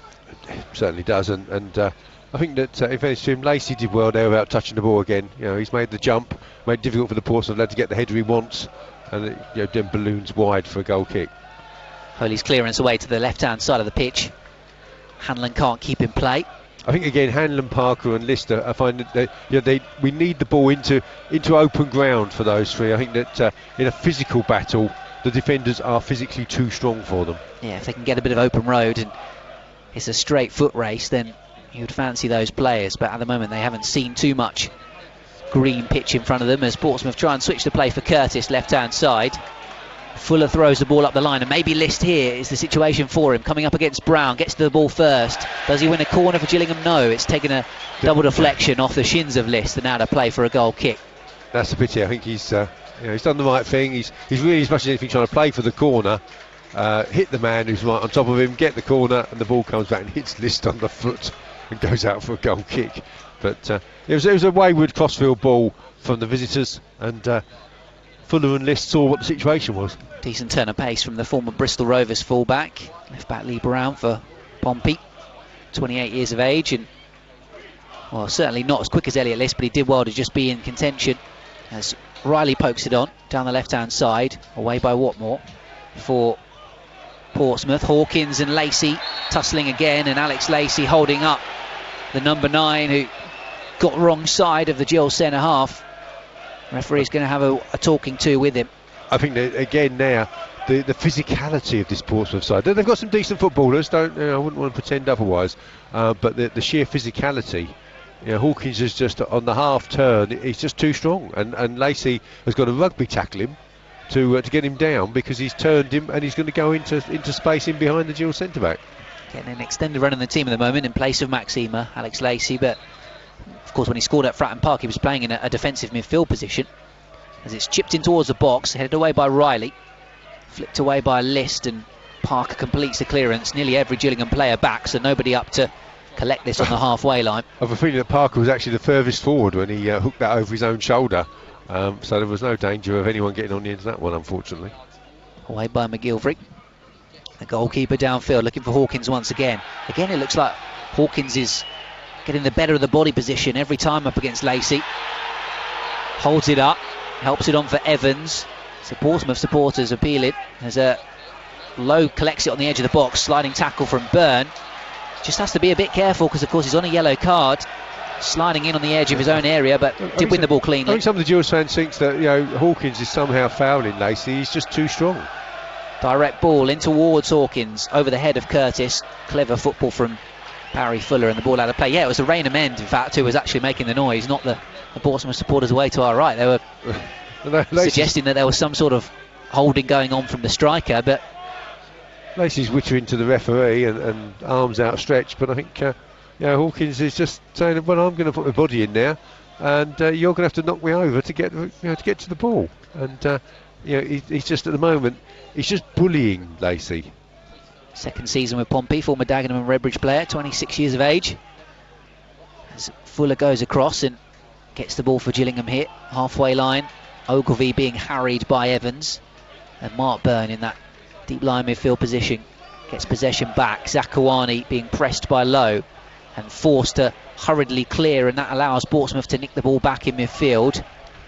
It certainly does, and I think that if anything, Lacey did well there without touching the ball again. You know, he's made the jump, made it difficult for the Portsmouth lad to get the header he wants, and then balloons wide for a goal kick. Holy's clearance away to the left-hand side of the pitch. Hanlan can't keep in play. I think again, Hanlan, Parker, and Lister, I find that we need the ball into open ground for those three. I think that in a physical battle, the defenders are physically too strong for them. Yeah, if they can get a bit of open road and it's a straight foot race, then you'd fancy those players. But at the moment, they haven't seen too much green pitch in front of them as Portsmouth try and switch the play for Curtis, left-hand side. Fuller throws the ball up the line, and maybe List here is the situation for him. Coming up against Brown, gets to the ball first. Does he win a corner for Gillingham? No, it's taken a double deflection off the shins of List, and now to play for a goal kick. That's a pity. I think he's done the right thing. He's really, as much as anything, trying to play for the corner, hit the man who's right on top of him, get the corner, and the ball comes back and hits List on the foot and goes out for a goal kick. But it was a wayward crossfield ball from the visitors, and Fuller and List saw what the situation was. Decent turn of pace from the former Bristol Rovers fullback, left back Lee Brown for Pompey, 28 years of age, and well, certainly not as quick as Elliott List, but he did well to just be in contention as Riley pokes it on down the left-hand side, away by Watmore for Portsmouth. Hawkins and Lacey tussling again, and Alex Lacey holding up the number 9 who got wrong side of the Gills centre half. Referee's going to have a talking to with him. I think that again now the physicality of this Portsmouth side. They've got some decent footballers. I wouldn't want to pretend otherwise. But the sheer physicality. Hawkins is just on the half turn. He's just too strong, and Lacey has got to rugby tackle him to get him down because he's turned him and he's going to go into space in behind the Gills centre back. Getting an extended run in the team at the moment in place of Maxima, Alex Lacey, but of course when he scored at Fratton Park he was playing in a defensive midfield position. As it's chipped in towards the box, headed away by Riley, flicked away by List, and Parker completes the clearance. Nearly every Gillingham player back, so nobody up to collect this on the halfway line. I have a feeling that Parker was actually the furthest forward when he hooked that over his own shoulder, so there was no danger of anyone getting on the end of that one, unfortunately. Away by McGilvery. The goalkeeper downfield looking for Hawkins once again. Again, it looks like Hawkins is getting the better of the body position every time up against Lacey. Holds it up, helps it on for Evans. So Portsmouth supporters appeal it as Lowe collects it on the edge of the box. Sliding tackle from Byrne. Just has to be a bit careful because of course he's on a yellow card. Sliding in on the edge of his own area, but did win the ball cleanly. I think some of the Gills fans think that Hawkins is somehow fouling Lacey. He's just too strong. Direct ball in towards Hawkins over the head of Curtis. Clever football from Barry Fuller, and the ball out of play. Yeah, it was a Rain Amend, in fact, who was actually making the noise, not the Portsmouth supporters away to our right. They were suggesting that there was some sort of holding going on from the striker, but Lacey's wittering to the referee and arms outstretched, but I think Hawkins is just saying, well, I'm going to put my body in there, and you're going to have to knock me over to get to the ball. And he's just at the moment he's just bullying Lacey. Second season with Pompey, former Dagenham and Redbridge player, 26 years of age. As Fuller goes across and gets the ball for Gillingham hit, halfway line. Ogilvie being harried by Evans, and Mark Byrne in that deep line midfield position gets possession back. Zakawani being pressed by Lowe and forced to hurriedly clear, and that allows Portsmouth to nick the ball back in midfield.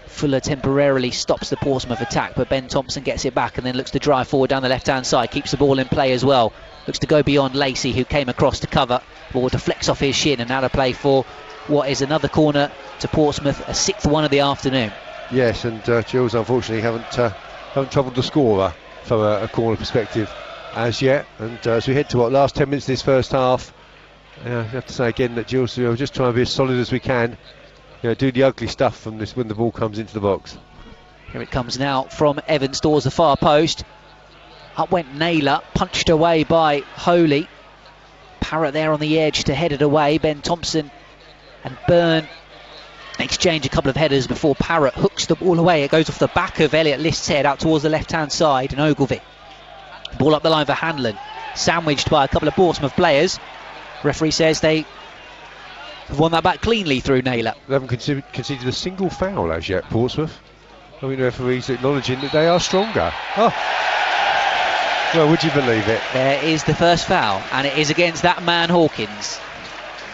Fuller temporarily stops the Portsmouth attack, but Ben Thompson gets it back and then looks to drive forward down the left-hand side, keeps the ball in play as well. Looks to go beyond Lacey, who came across to cover. Ball deflects off his shin, and now to play for what is another corner to Portsmouth, a 6th one of the afternoon. Yes, and Gills unfortunately haven't troubled the scorer from a corner perspective as yet. And as we head to last 10 minutes of this first half, I have to say again that Gills just trying to be as solid as we can. Do the ugly stuff from this when the ball comes into the box. Here it comes now from Evans towards the far post. Up went Naylor, punched away by Holy. Parrott there on the edge to head it away. Ben Thompson and Byrne exchange a couple of headers before Parrott hooks the ball away. It goes off the back of Elliott List's head out towards the left-hand side, and Ogilvie. Ball up the line for Hanlan, sandwiched by a couple of Portsmouth players. Referee says they have won that back cleanly through Naylor. They haven't conceded a single foul as yet, Portsmouth. I mean, the referees acknowledging that they are stronger. Well, would you believe it? There is the first foul, and it is against that man Hawkins,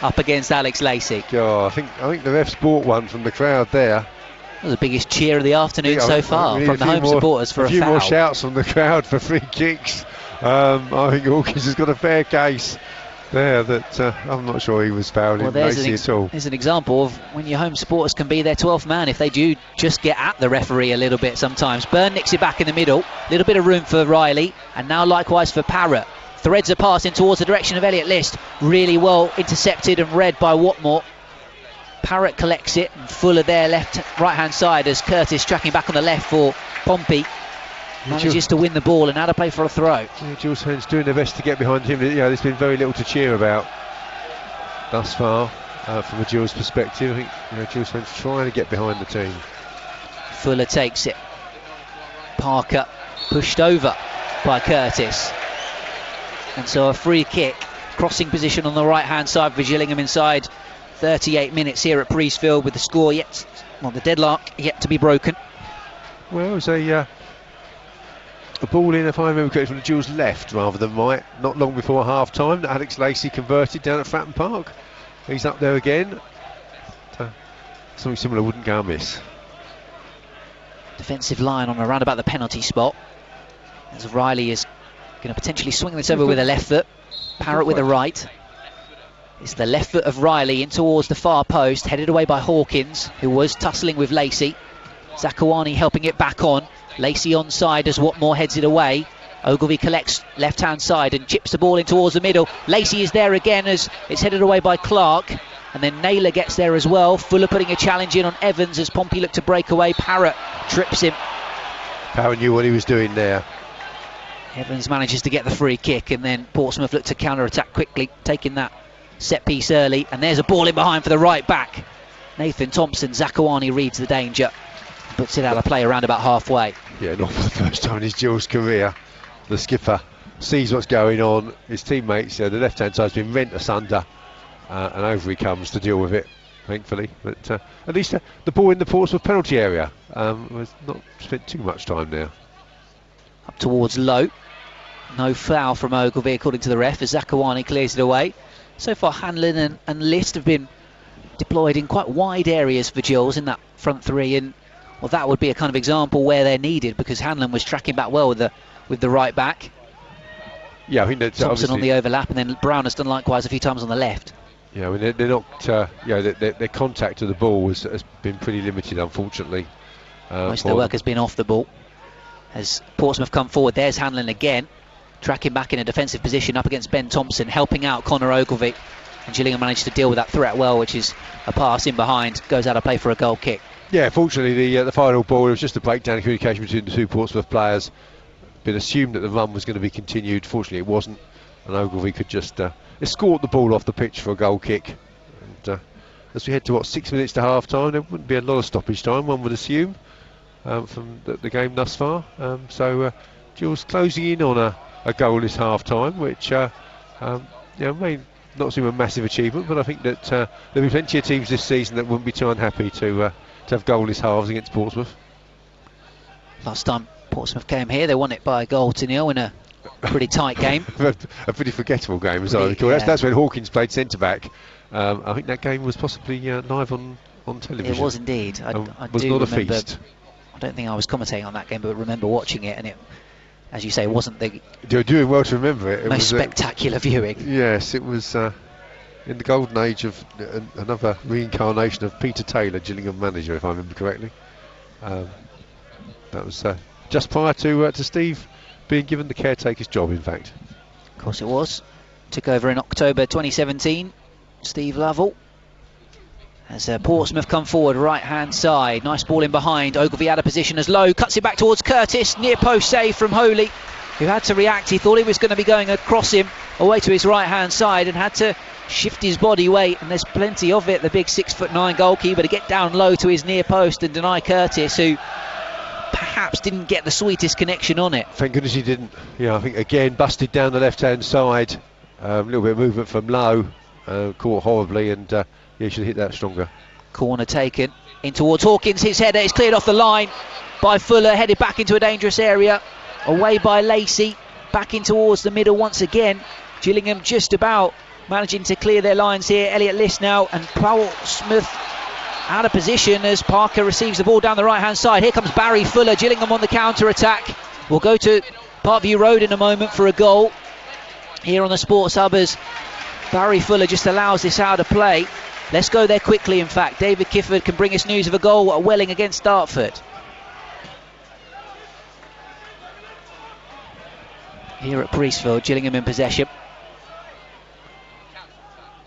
up against Alex Lacey. Oh, I think the refs bought one from the crowd there. That was the biggest cheer of the afternoon so far from the home supporters for a foul. A few more shouts from the crowd for free kicks. I think Hawkins has got a fair case there that I'm not sure he was fouling Lacey at all. There's an example of when your home supporters can be their 12th man if they do just get at the referee a little bit sometimes. Byrne nicks it back in the middle, a little bit of room for Riley, and now likewise for Parrott. Threads a pass in towards the direction of Elliott List, really well intercepted and read by Watmore. Parrott collects it, and Fuller there right hand side as Curtis tracking back on the left for Pompey. Manages to win the ball and out of play for a throw. Yeah, Gills fans doing their best to get behind him. There's been very little to cheer about thus far from a Gills perspective. I think Gills fans trying to get behind the team. Fuller takes it. Parker pushed over by Curtis. And so a free kick, crossing position on the right hand side for Gillingham inside 38 minutes here at Priestfield, with the score the deadlock yet to be broken. Well, it was a ball in, if I remember correctly, from the Gills left rather than right, not long before half time, that Alex Lacey converted down at Fratton Park. He's up there again. Something similar wouldn't go amiss. Defensive line on around about the penalty spot, as Riley is going to potentially swing this over with a left foot. Parrott with a right. It's the left foot of Riley in towards the far post, headed away by Hawkins, who was tussling with Lacey. Zakawani helping it back on. Lacey onside as Watmore heads it away. Ogilvie collects left hand side and chips the ball in towards the middle. Lacey is there again as it's headed away by Clark, and then Naylor gets there as well. Fuller putting a challenge in on Evans as Pompey look to break away. Parrott trips him. Parrott knew what he was doing there. Evans manages to get the free kick, and then Portsmouth look to counter attack quickly, taking that set piece early, and there's a ball in behind for the right back. Nathan Thompson. Zakawani reads the danger, puts it out of play around about halfway. Yeah, not for the first time in his Gills career. The skipper sees what's going on. His teammates, the left hand side's been rent asunder, and over he comes to deal with it, thankfully. But at least the ball in the Portsmouth penalty area was not spent too much time there. Up towards Lowe. No foul from Ogilvie according to the ref as Zakawani clears it away. So far Hanlan and List have been deployed in quite wide areas for Gills in that front three, and well, that would be a kind of example where they're needed, because Hanlan was tracking back well with the right back. Yeah, I think that's Thompson on the overlap, and then Brown has done likewise a few times on the left. Yeah, I mean they're not. Their contact to the ball has been pretty limited, unfortunately. Most of their work has been off the ball. As Portsmouth come forward, there's Hanlan again, tracking back in a defensive position up against Ben Thompson, helping out Connor Ogilvie, and Gillingham managed to deal with that threat well, which is a pass in behind, goes out of play for a goal kick. Yeah, fortunately the final ball, it was just a breakdown in communication between the two Portsmouth players. Been assumed that the run was going to be continued. Fortunately it wasn't, and Ogilvie could just escort the ball off the pitch for a goal kick. And as we head to 6 minutes to half time, there wouldn't be a lot of stoppage time, one would assume, from the game thus far. So Gills closing in on a goalless half time, which may not seem a massive achievement, but I think that there'll be plenty of teams this season that wouldn't be too unhappy to have goalless halves against Portsmouth. Last time Portsmouth came here, they won it by a goal to nil in a pretty tight game. A pretty forgettable game, as I recall. Yeah. That's when Hawkins played centre back. I think that game was possibly live on television. It was indeed. I was do not a remember, feast. I don't think I was commentating on that game, but remember watching it, and it, as you say, wasn't the You're doing well to remember it. It most was spectacular viewing. Yes, it was in the golden age of another reincarnation of Peter Taylor, Gillingham manager, if I remember correctly. That was just prior to Steve being given the caretaker's job, in fact. Of course it was. Took over in October 2017, Steve Lovell. As Portsmouth come forward, right hand side, nice ball in behind. Ogilvie out of position as Lowe cuts it back towards Curtis, near post save from Holy, who had to react. He thought he was going to be going across him away to his right hand side and had to shift his body weight, and there's plenty of it. The big 6'9" goalkeeper to get down low to his near post and deny Curtis, who perhaps didn't get the sweetest connection on it. Thank goodness he didn't. Yeah, I think again busted down the left hand side, a little bit of movement from Lowe, caught horribly, and he should have hit that stronger. Corner taken in towards Hawkins, his header is cleared off the line by Fuller, headed back into a dangerous area, away by Lacey. back in towards the middle once again. Gillingham just about managing to clear their lines here. Elliott List now, and Portsmouth out of position as Parker receives the ball down the right hand side. Here comes Barry Fuller. Gillingham on the counter attack. We'll go to Parkview Road in a moment for a goal here on the Sports Hub as Barry Fuller just allows this out of play. Let's go there quickly. In fact, David Kifford can bring us news of a goal at Welling against Dartford. Here at Priestfield, Gillingham in possession.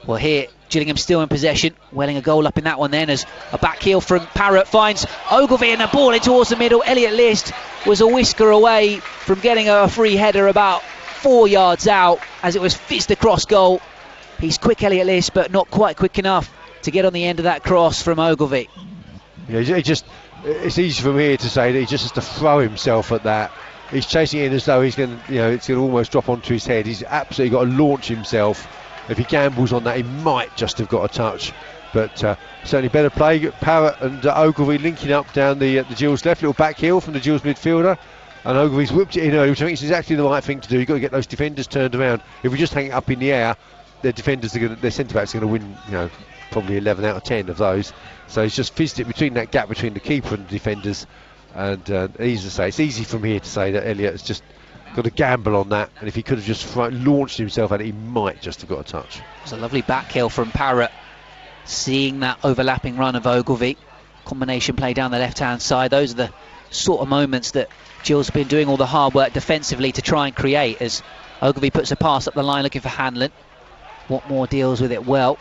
Well, here Gillingham still in possession. Welling a goal up in that one then as a back heel from Parrott finds Ogilvie and a ball in towards the middle. Elliott List was a whisker away from getting a free header about 4 yards out as it was fizzed across goal. He's quick, Elliott List, but not quite quick enough to get on the end of that cross from Ogilvie. Yeah, it's easy from here to say that he just has to throw himself at that. He's chasing it in as though he's going to, it's going to almost drop onto his head. He's absolutely got to launch himself. If he gambles on that, he might just have got a touch. But certainly better play. Parrott and Ogilvie linking up down the Gills left. Little back heel from the Gills midfielder. And Ogilvie's whipped it in early, which I think is exactly the right thing to do. You've got to get those defenders turned around. If we just hang it up in the air, their centre-backs are going to win, probably 11 out of 10 of those. So he's just fizzed it between that gap between the keeper and the defenders. And easy to say, it's easy from here to say that Elliott has just got to gamble on that, and if he could have just launched himself at it, he might just have got a touch. It's a lovely back heel from Parrott, seeing that overlapping run of Ogilvie. Combination play down the left hand side. Those are the sort of moments that Gills have been doing all the hard work defensively to try and create, as Ogilvie puts a pass up the line looking for Hanlan. Watmore deals with it well.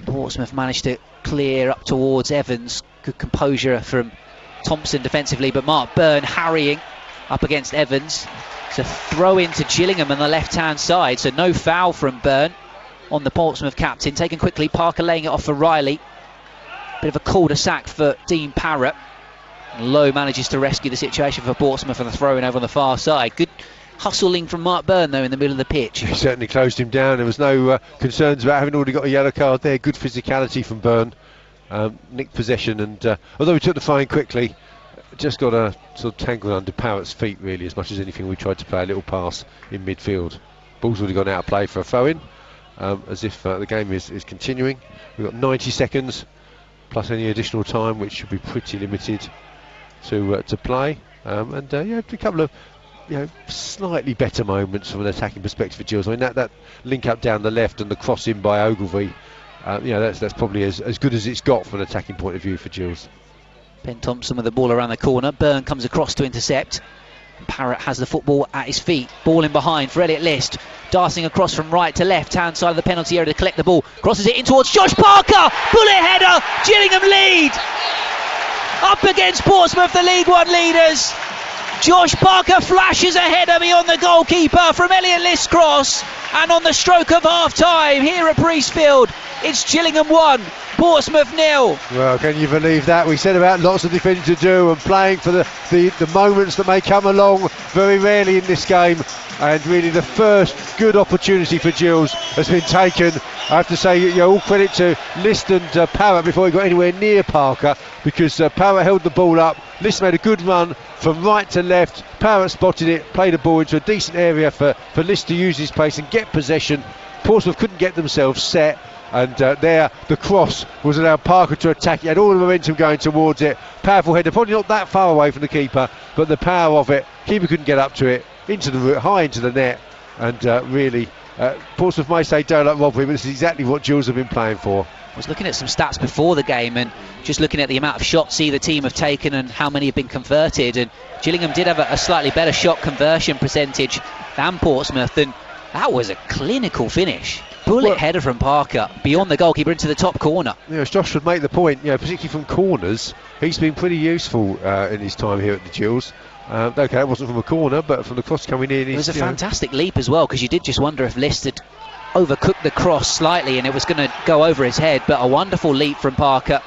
Portsmouth managed to clear up towards Evans. Good composure from Thompson defensively, but Mark Byrne harrying up against Evans. It's a throw into Gillingham on the left hand side, so no foul from Byrne on the Portsmouth captain. Taken quickly, Parker laying it off for Riley. Bit of a cul-de-sac for Dean Parrott. Lowe manages to rescue the situation for Portsmouth and the throw in over on the far side. Good hustling from Mark Byrne though in the middle of the pitch. He certainly closed him down. There was no concerns about having already got a yellow card there. Good physicality from Byrne. Nicked possession, and although we took the fine quickly, just got a sort of tangled under Parrott's feet really. As much as anything, we tried to play a little pass in midfield. Ball's already gone out of play for a throw-in, as if the game is continuing. We've got 90 seconds plus any additional time, which should be pretty limited to play. A couple of slightly better moments from an attacking perspective for Gills. I mean that link up down the left and the cross in by Ogilvie. That's probably as good as it's got from an attacking point of view for Gills. Ben Thompson with the ball around the corner. Byrne comes across to intercept. Parrott has the football at his feet. Ball in behind for Elliott List. Darting across from right to left hand side of the penalty area to collect the ball. Crosses it in towards Josh Parker. Bullet header. Gillingham lead. Up against Portsmouth, the League One leaders. Josh Parker flashes a header beyond the goalkeeper from Elliott List's cross. And on the stroke of half time here at Priestfield, it's Gillingham 1, Portsmouth 0. Well, can you believe that? We said about lots of defending to do and playing for the moments that may come along very rarely in this game. And really the first good opportunity for Gills has been taken. I have to say, all credit to List and Parrott before he got anywhere near Parker, because Parrott held the ball up. List made a good run from right to left. Parrott spotted it, played the ball into a decent area for List to use his pace and get possession. Portsmouth couldn't get themselves set, and there the cross was allowed Parker to attack. He had all the momentum going towards it. Powerful header, probably not that far away from the keeper, but the power of it, keeper couldn't get up to it, high into the net, and really Portsmouth may say don't like robbery, but this is exactly what Gills have been playing for. I was looking at some stats before the game and just looking at the amount of shots either team have taken and how many have been converted, and Gillingham did have a slightly better shot conversion percentage than Portsmouth, and that was a clinical finish. Bullet header from Parker beyond the goalkeeper into the top corner. As Josh would make the point, particularly from corners, he's been pretty useful in his time here at the Gills. Okay, it wasn't from a corner, but from the cross coming in. It was a fantastic leap as well, because you did just wonder if List had overcooked the cross slightly and it was going to go over his head, but a wonderful leap from Parker.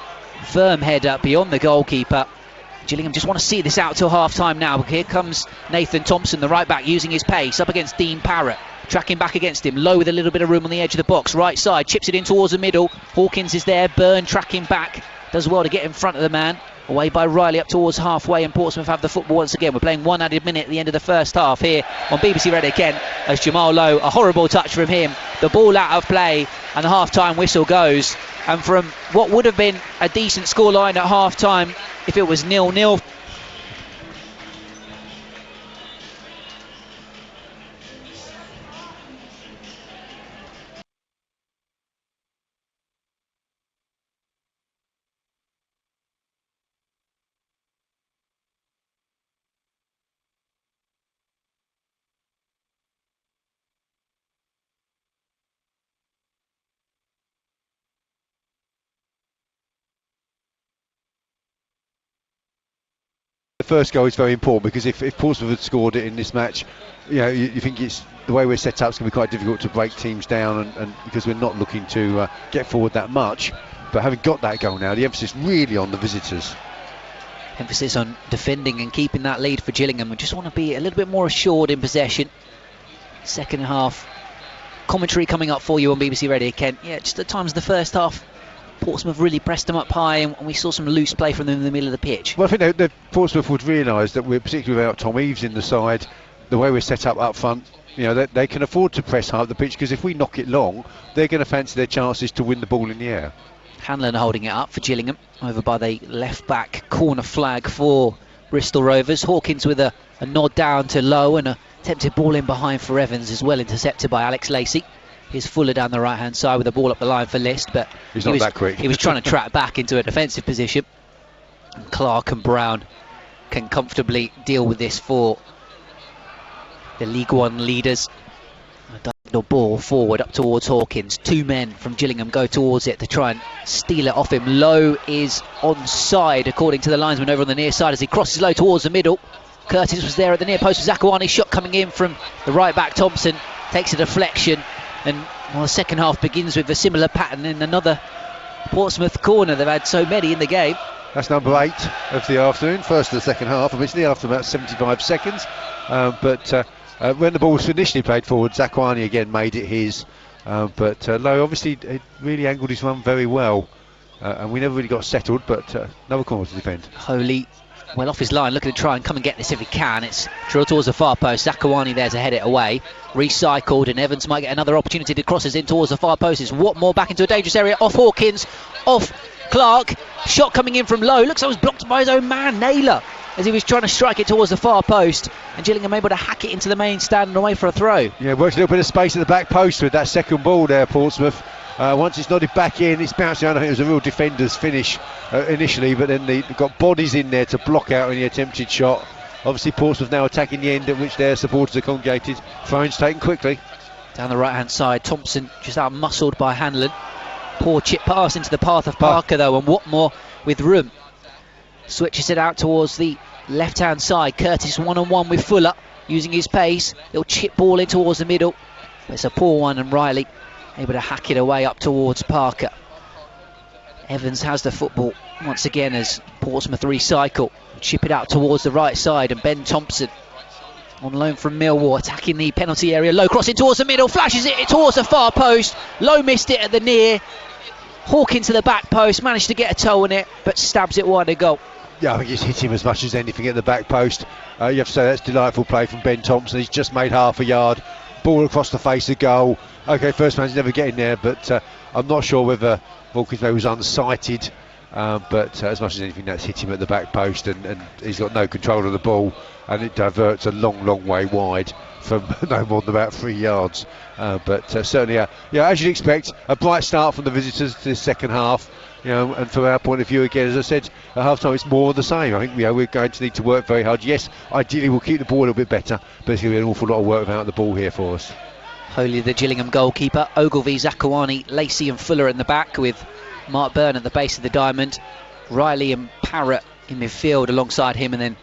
Firm header beyond the goalkeeper. Gillingham just want to see this out till half time now. Here comes Nathan Thompson, the right back, using his pace up against Dean Parrott. Tracking back against him, Low with a little bit of room on the edge of the box, right side, chips it in towards the middle. Hawkins is there, Byrne tracking back, does well to get in front of the man. away by Riley up towards halfway, and Portsmouth have the football once again. We're playing 1 added minute at the end of the first half here on BBC Radio Kent, as Jamal Lowe, a horrible touch from him, the ball out of play, and the half-time whistle goes. And from what would have been a decent scoreline at half-time if it was 0-0, the first goal is very important, because if Portsmouth had scored it in this match, you think it's the way we're set up, it's going to be quite difficult to break teams down, and because we're not looking to get forward that much. But having got that goal now, the emphasis really on the visitors. Emphasis on defending and keeping that lead for Gillingham. We just want to be a little bit more assured in possession. Second half commentary coming up for you on BBC Radio Kent. Yeah, just at times the first half, Portsmouth really pressed them up high, and we saw some loose play from them in the middle of the pitch. Well, I think that Portsmouth would realise that we're particularly without Tom Eaves in the side, the way we're set up front, they can afford to press hard up the pitch, because if we knock it long, they're going to fancy their chances to win the ball in the air. Hanlan holding it up for Gillingham, over by the left back corner flag for Bristol Rovers. Hawkins with a nod down to Lowe, and a attempted ball in behind for Evans as well, intercepted by Alex Lacey. Here's Fuller down the right hand side with the ball up the line for List, but he's not that quick. He was trying to track back into a defensive position. And Clark and Brown can comfortably deal with this for the League One leaders. A diagonal ball forward up towards Hawkins. 2 men from Gillingham go towards it to try and steal it off him. Lowe is onside according to the linesman over on the near side as he crosses low towards the middle. Curtis was there at the near post for Zakuani. Shot coming in from the right back. Thompson takes a deflection, and the second half begins with a similar pattern in another Portsmouth corner. They've had so many in the game. That's number 8 of the afternoon, first of the second half. I mean, it's near after about 75 seconds. But when the ball was initially played forward, Zakuani again made it his. But Lowe obviously really angled his run very well. And we never really got settled, but another corner to defend. Holy well off his line, looking to try and come and get this if he can. It's drilled towards the far post. Zakuani there to head it away. Recycled, and Evans might get another opportunity to cross us in towards the far post. It's Watmore back into a dangerous area. Off Hawkins, off Clark. Shot coming in from Lowe. Looks like it was blocked by his own man, Naylor, as he was trying to strike it towards the far post. And Gillingham able to hack it into the main stand and away for a throw. Yeah, works a little bit of space at the back post with that second ball there, Portsmouth. Once it's nodded back in, it's bounced around. I think it was a real defender's finish initially, but then they've got bodies in there to block out any attempted shot. Obviously Portsmouth now attacking the end at which their supporters are congregated. Throws taken quickly. Down the right hand side, Thompson just out muscled by Hanlan. Poor chip pass into the path of Parker though, and Watmore with room switches it out towards the left hand side. Curtis 1-on-1 with Fuller using his pace. Little chip ball in towards the middle, but it's a poor one, and Riley able to hack it away up towards Parker. Evans has the football once again as Portsmouth recycle. Chip it out towards the right side, and Ben Thompson on loan from Millwall attacking the penalty area. Low crossing towards the middle, flashes it towards the far post. Low missed it at the near. Hawkins to the back post, managed to get a toe on it, but stabs it wide of goal. Yeah, I think it's hit him as much as anything at the back post. You have to say that's delightful play from Ben Thompson. He's just made half a yard. Ball across the face of goal. Okay, first man's never getting there, but I'm not sure whether Hawkins was unsighted. But as much as anything, that's hit him at the back post, and he's got no control of the ball, and it diverts a long way wide from no more than about 3 yards. But certainly, as you'd expect, a bright start from the visitors to this second half. And from our point of view, again, as I said, at half time it's more of the same. I think we're going to need to work very hard. Yes, ideally we'll keep the ball a little bit better, but there's going to be an awful lot of work without the ball here for us. Holy the Gillingham goalkeeper. Ogilvie, Zakuani, Lacey and Fuller in the back, with Mark Byrne at the base of the diamond. Riley and Parrott in midfield alongside him, and then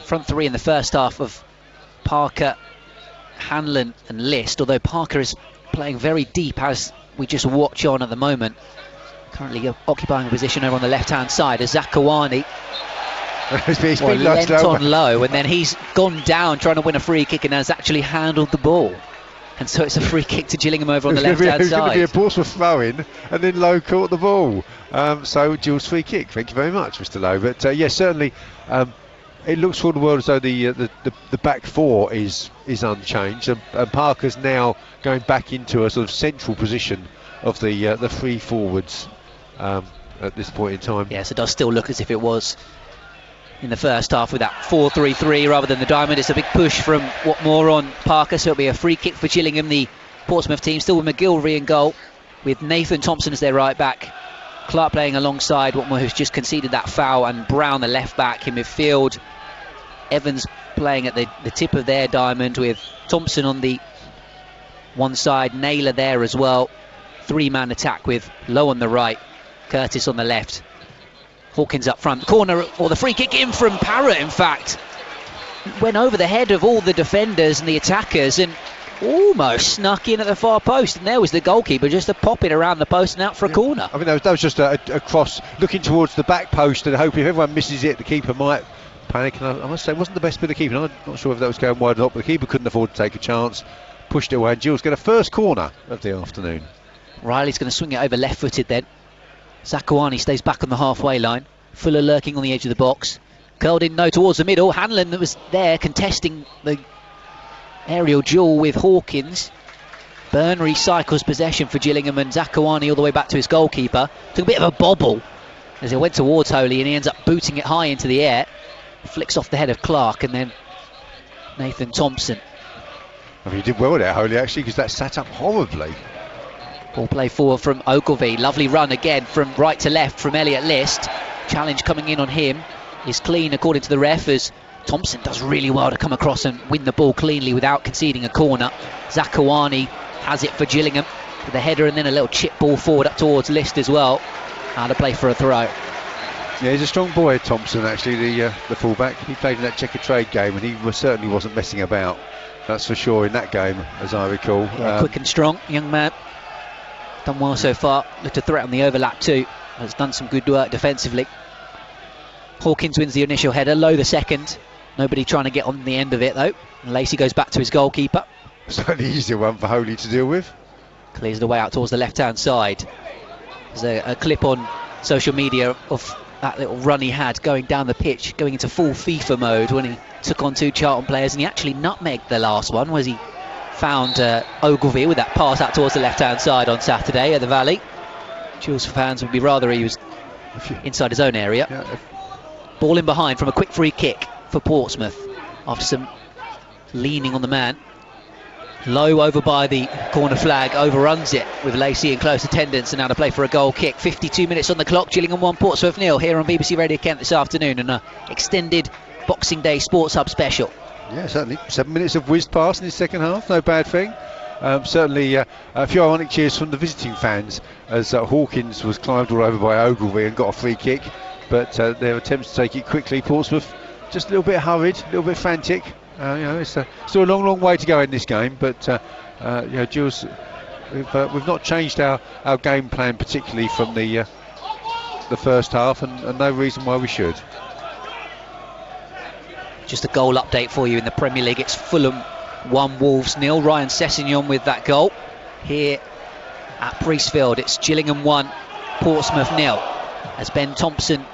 front three in the first half of Parker, Hanlan and List, although Parker is playing very deep as we just watch on at the moment. Currently occupying a position over on the left hand side as Zakuani lent on low, and then he's gone down trying to win a free kick and has actually handled the ball. And so it's a free kick to Gillingham over on the left-hand It's going to be a side. Portsmouth throw-in, and then Lowe caught the ball. So Gills free kick. Thank you very much, Mr. Lowe. But yes, certainly, it looks for the world as though the back four is unchanged, and Parker's now going back into a sort of central position of the three forwards at this point in time. Yes, it does still look as if it was in the first half with that 4-3-3 rather than the diamond. It's a big push from Watmore on Parker, so it'll be a free kick for Gillingham, the Portsmouth team, still with McGilvery in goal, with Nathan Thompson as their right back, Clark playing alongside Watmore, who's just conceded that foul, and Brown the left back in midfield. Evans playing at the tip of their diamond, with Thompson on the one side, Naylor there as well. Three-man attack with Lowe on the right, Curtis on the left, Hawkins up front. Corner, or the free kick in from Parrott, in fact. Went over the head of all the defenders and the attackers and almost snuck in at the far post. And there was the goalkeeper just to pop it around the post and out for a corner. I mean, that was just a cross looking towards the back post and hoping if everyone misses it, the keeper might panic. And I must say, it wasn't the best bit of keeping. I'm not sure if that was going wide or not, but the keeper couldn't afford to take a chance. Pushed it away. And Gills get a first corner of the afternoon. Riley's going to swing it over left-footed then. Zakuani stays back on the halfway line. Fuller lurking on the edge of the box. Curled in towards the middle. Hanlan that was there contesting the aerial duel with Hawkins. Byrne recycles possession for Gillingham, and Zakuani all the way back to his goalkeeper. Took a bit of a bobble as he went towards Holy, and he ends up booting it high into the air. Flicks off the head of Clark, and then Nathan Thompson. I mean, he did well there, Holy, actually, because that sat up horribly. Ball play forward from Ogilvie. Lovely run again from right to left from Elliott List. Challenge coming in on him is clean according to the ref, as Thompson does really well to come across and win the ball cleanly without conceding a corner. Zakuani has it for Gillingham with a header and then a little chip ball forward up towards List as well. Out of play for a throw. Yeah, he's a strong boy, Thompson, actually, the fullback. He played in that Checker Trade game and he certainly wasn't messing about. That's for sure in that game, as I recall. Yeah, quick and strong, young man. Done well so far. Looked a threat on the overlap too. Has done some good work defensively. Hawkins wins the initial header, Lowe the second. Nobody trying to get on the end of it though. And Lacey goes back to his goalkeeper. Slightly easier one for Holy to deal with. Clears the way out towards the left-hand side. There's a clip on social media of that little run he had going down the pitch, going into full FIFA mode when he took on two Charlton players, and he actually nutmegged the last one, was he found Ogilvie with that pass out towards the left-hand side on Saturday at the Valley. Gills fans would be rather he was inside his own area. Yeah. Ball in behind from a quick free kick for Portsmouth after some leaning on the man. Low over by the corner flag, overruns it with Lacey in close attendance, and now to play for a goal kick. 52 minutes on the clock, Gillingham 1, Portsmouth 0 here on BBC Radio Kent this afternoon, and an extended Boxing Day Sports Hub special. Yeah, certainly 7 minutes of whiz pass in the second half, no bad thing. Certainly a few ironic cheers from the visiting fans as Hawkins was climbed all over by Ogilvie and got a free kick, but their attempts to take it quickly. Portsmouth just a little bit hurried, a little bit frantic. It's still a long way to go in this game, but Gills, we've not changed our game plan particularly from the first half, and no reason why we should. Just a goal update for you in the Premier League. It's Fulham 1, Wolves 0. Ryan Sessegnon with that goal. Here at Priestfield, it's Gillingham 1, Portsmouth 0. As Ben Thompson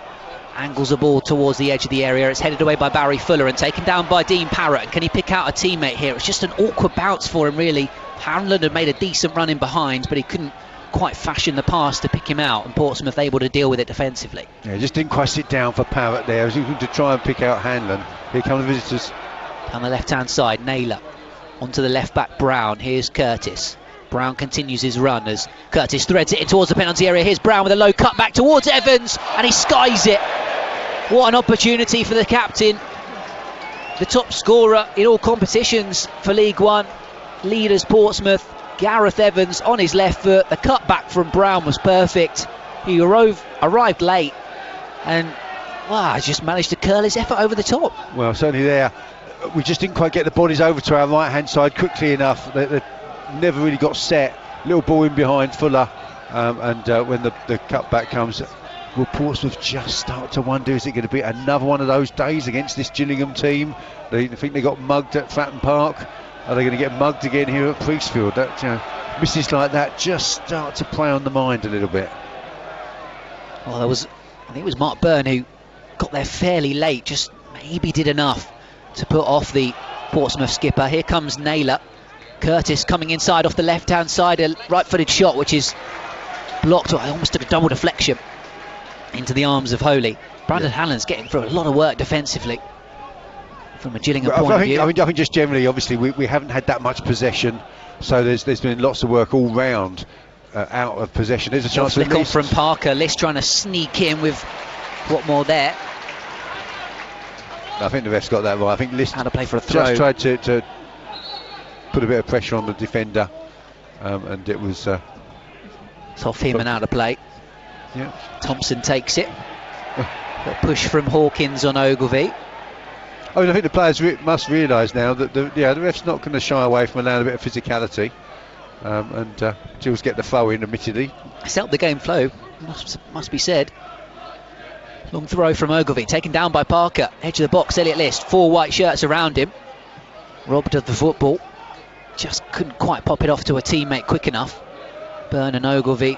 angles the ball towards the edge of the area, it's headed away by Barry Fuller and taken down by Dean Parrott. Can he pick out a teammate here? It's just an awkward bounce for him, really. Hanlan had made a decent run in behind, but he couldn't quite fashion the pass to pick him out, and Portsmouth able to deal with it defensively. Yeah, just didn't quite sit down for Parrott there. He was looking to try and pick out Hanlan. Here come the visitors. Down the left-hand side, Naylor. Onto the left-back, Brown. Here's Curtis. Brown continues his run as Curtis threads it in towards the penalty area. Here's Brown with a low cut back towards Evans, and he skies it. What an opportunity for the captain. The top scorer in all competitions for League One. Leaders Portsmouth. Gareth Evans on his left foot. The cut back from Brown was perfect. He arrived late and just managed to curl his effort over the top. Well, certainly there. We just didn't quite get the bodies over to our right hand side quickly enough. They never really got set. Little ball in behind Fuller, and when the cut back comes, will Portsmouth just start to wonder, is it going to be another one of those days against this Gillingham team? I think they got mugged at Fratton Park. Are they going to get mugged again here at Priestfield? That, you know, misses like that just start to play on the mind a little bit. Well, I think it was Mark Byrne who got there fairly late, just maybe did enough to put off the Portsmouth skipper. Here comes Naylor. Curtis coming inside off the left-hand side, a right-footed shot which is blocked, or almost took a double deflection into the arms of Holy. Brandon Hanlan's getting through a lot of work defensively from a Gillingham point of view. I think just generally, obviously, we haven't had that much possession, so there's been lots of work all round out of possession. There's a chance flick on from Parker. List trying to sneak in with what more there. I think the ref's got that right. I think List had to play for a throw. Just tried to put a bit of pressure on the defender, and it was it's off him and out of play. Yeah. Thompson takes it. A push from Hawkins on Ogilvie. I mean, I think the players must realise now that the ref's not going to shy away from allowing a bit of physicality, and Gills get the throw in, admittedly. It's helped the game flow, must be said. Long throw from Ogilvie, taken down by Parker. Edge of the box, Elliott List. 4 white shirts around him. Robbed of the football. Just couldn't quite pop it off to a teammate quick enough. Byrne and Ogilvie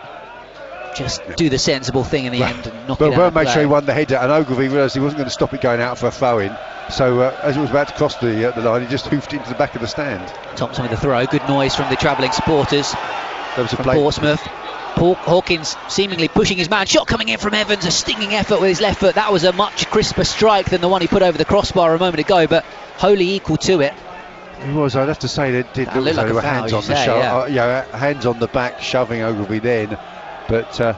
just do the sensible thing in the end and knock it out. Byrne made sure he won the header, and Ogilvie realised he wasn't going to stop it going out for a throw-in. So as it was about to cross the line, he just hoofed into the back of the stand. Thompson with the throw. Good noise from the travelling supporters. There was a from Portsmouth. Hawkins seemingly pushing his man. Shot coming in from Evans. A stinging effort with his left foot. That was a much crisper strike than the one he put over the crossbar a moment ago, but Holy equal to it. He was, I'd have to say, they did look like they were hands on the hands on the back, shoving Ogilvie then. But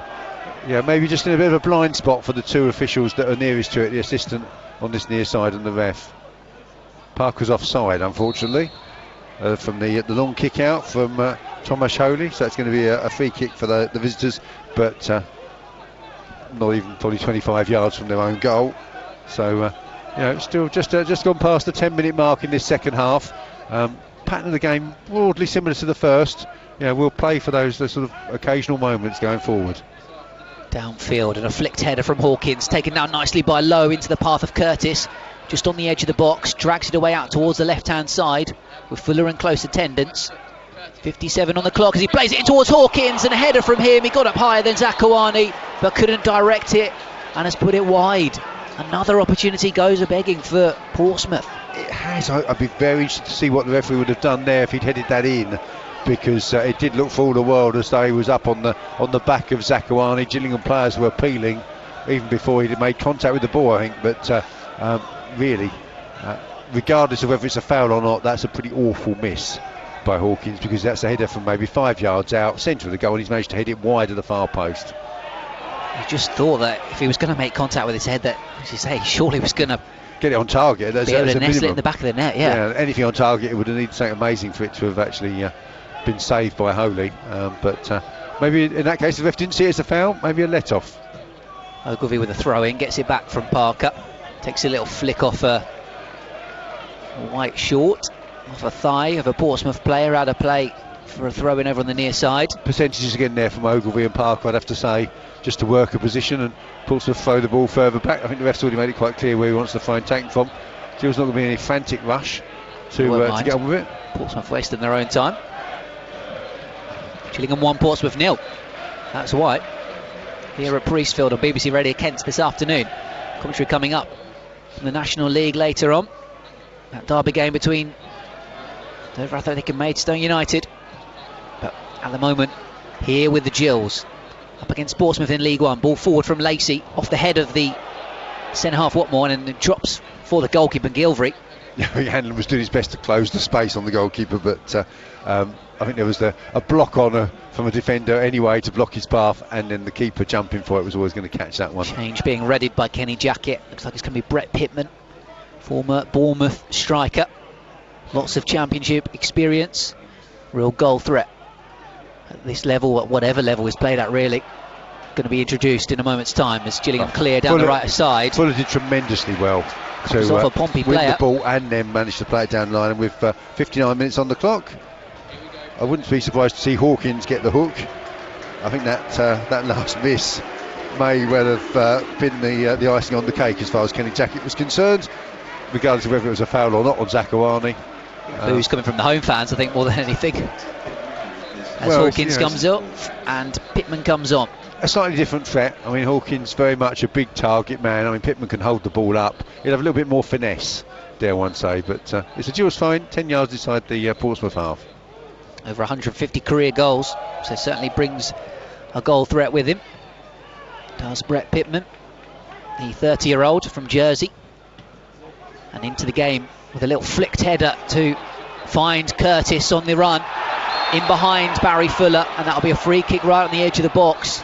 maybe just in a bit of a blind spot for the 2 officials that are nearest to it, the assistant on this near side and the ref. Parker's offside, unfortunately, from the long kick out from Thomas Holy, so it's going to be a free kick for the visitors, but not even probably 25 yards from their own goal. So still just gone past the 10-minute mark in this second half. Pattern of the game broadly similar to the first. We'll play for those sort of occasional moments going forward. Downfield and a flicked header from Hawkins, taken down nicely by Lowe into the path of Curtis, just on the edge of the box, drags it away out towards the left-hand side with Fuller in close attendance. 57 on the clock as he plays it in towards Hawkins, and a header from him. He got up higher than Zakawani but couldn't direct it and has put it wide. Another opportunity goes a-begging for Portsmouth. It has. I'd be very interested to see what the referee would have done there if he'd headed that in, because it did look for all the world as though he was up on the back of Zakawani. Gillingham players were appealing even before he'd made contact with the ball, I think. But really, regardless of whether it's a foul or not, that's a pretty awful miss by Hawkins, because that's a header from maybe 5 yards out, centre of the goal, and he's managed to head it wide of the far post. He just thought that if he was going to make contact with his head, that, as you say, surely was going to get it on target. That's be able to nestle it in the back of the net. Yeah, anything on target, it would have needed something amazing for it to have actually been saved by Holy. But maybe in that case, the ref didn't see it as a foul, maybe a let-off. Ogilvie with a throw-in, gets it back from Parker. Takes a little flick off a white short, off a thigh of a Portsmouth player, out of play for a throw-in over on the near side. Percentages again there from Ogilvie and Parker, I'd have to say, just to work a position, and Portsmouth throw the ball further back. I think the ref's already made it quite clear where he wants the phone taken from. Gills not going to be any frantic rush to get on with it. Portsmouth wasting their own time. Gillingham 1, Portsmouth 0. That's white. Here at Priestfield on BBC Radio Kent this afternoon. Commentary coming up from the National League later on. That derby game between Dover Athletic and Maidstone United. But at the moment, here with the Gills, up against Portsmouth in League One. Ball forward from Lacey, off the head of the centre-half Watmore, and it drops for the goalkeeper Gilvery. Hanlan was doing his best to close the space on the goalkeeper, but I think there was a block on from a defender anyway to block his path, and then the keeper jumping for it was always going to catch that one. Change being readied by Kenny Jackett. Looks like it's going to be Brett Pittman, former Bournemouth striker. Lots of championship experience, real goal threat at this level, at whatever level is played at, really. Going to be introduced in a moment's time as Gillingham clear down the right side. Fuller did tremendously well to off a Pompey win player. The ball and then managed to play it down the line, and with 59 minutes on the clock, I wouldn't be surprised to see Hawkins get the hook. I think that last miss may well have been the icing on the cake as far as Kenny Jackett was concerned, regardless of whether it was a foul or not on Zakawani. Boo's coming from the home fans, I think, more than anything. As Hawkins comes up and Pittman comes on. A slightly different threat. I mean, Hawkins very much a big target man. I mean, Pittman can hold the ball up. He'll have a little bit more finesse, dare one say. But it's a Gills fine, 10 yards inside the Portsmouth half. Over 150 career goals, so certainly brings a goal threat with him. Does Brett Pittman, the 30-year-old from Jersey. And into the game with a little flicked header to find Curtis on the run. In behind Barry Fuller, and that'll be a free kick right on the edge of the box.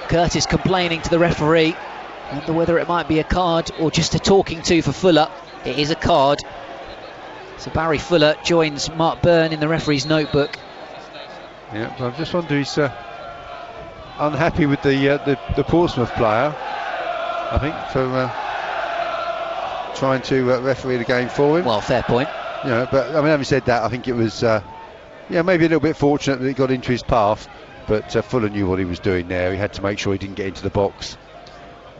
Curtis complaining to the referee. I wonder whether it might be a card or just a talking to for Fuller. It is a card. So Barry Fuller joins Mark Byrne in the referee's notebook. Yeah, but I just wonder he's unhappy with the Portsmouth player, I think, for trying to referee the game for him. Well, fair point. You know, but I mean, having said that, I think it was maybe a little bit fortunate that he got into his path, but Fuller knew what he was doing there. He had to make sure he didn't get into the box,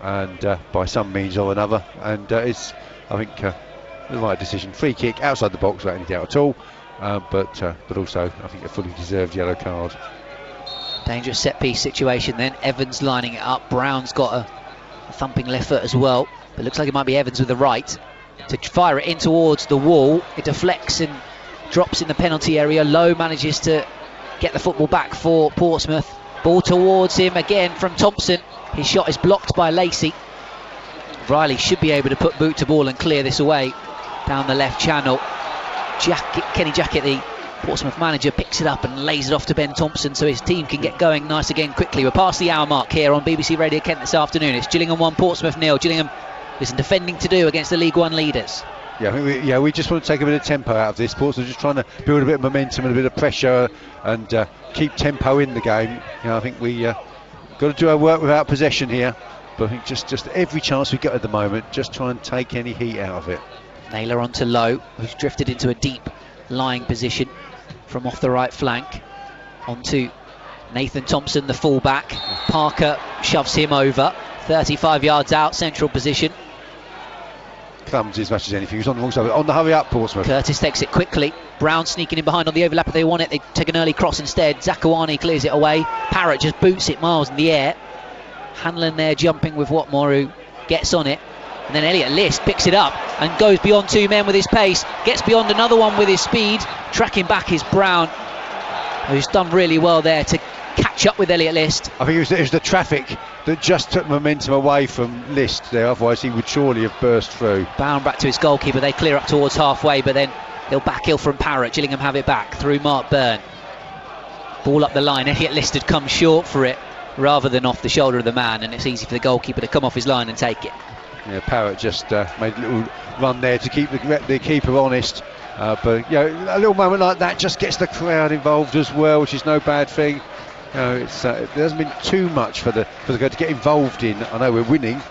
and by some means or another, and it's, I think, the right decision. Free kick outside the box without any doubt at all, but also I think a fully deserved yellow card. Dangerous set piece situation then. Evans lining it up. Brown's got a thumping left foot as well, but looks like it might be Evans with the right to fire it in towards the wall. It deflects and drops in the penalty area. Lowe manages to get the football back for Portsmouth. Ball towards him again from Thompson. His shot is blocked by Lacey. Riley should be able to put boot to ball and clear this away down the left channel. Kenny Jackett, the Portsmouth manager, picks it up and lays it off to Ben Thompson so his team can get going nice again quickly. We're past the hour mark here on BBC Radio Kent this afternoon. It's Gillingham 1, Portsmouth 0. Gillingham with some defending to do against the League One leaders. Yeah, I think we just want to take a bit of tempo out of this. Portsmouth just trying to build a bit of momentum and a bit of pressure and keep tempo in the game. You know, I think we got to do our work without possession here. But I think just every chance we get at the moment, just try and take any heat out of it. Naylor onto Lowe, who's drifted into a deep lying position from off the right flank. Onto Nathan Thompson, the fullback. Parker shoves him over. 35 yards out, central position. Clumsy as much as anything. He was on the wrong side. On the hurry up, Portsmouth. Curtis takes it quickly. Brown sneaking in behind on the overlap if they want it. They take an early cross instead. Zakawani clears it away. Parrott just boots it miles in the air. Hanlan there jumping with Watmore, who gets on it. And then Elliott List picks it up and goes beyond two men with his pace. Gets beyond another one with his speed. Tracking back is Brown, who's done really well there to catch up with Elliott List. I think it was the traffic that just took momentum away from List there, otherwise he would surely have burst through. Bound back to his goalkeeper. They clear up towards halfway, but then they'll backheel from Parrott. Gillingham have it back through Mark Byrne. Ball up the line. Elliott List had come short for it rather than off the shoulder of the man, and it's easy for the goalkeeper to come off his line and take it. Yeah, Parrott just made a little run there to keep the keeper honest, but you know, a little moment like that just gets the crowd involved as well, which is no bad thing. You know, there hasn't been too much for the guy to get involved in. I know we're winning,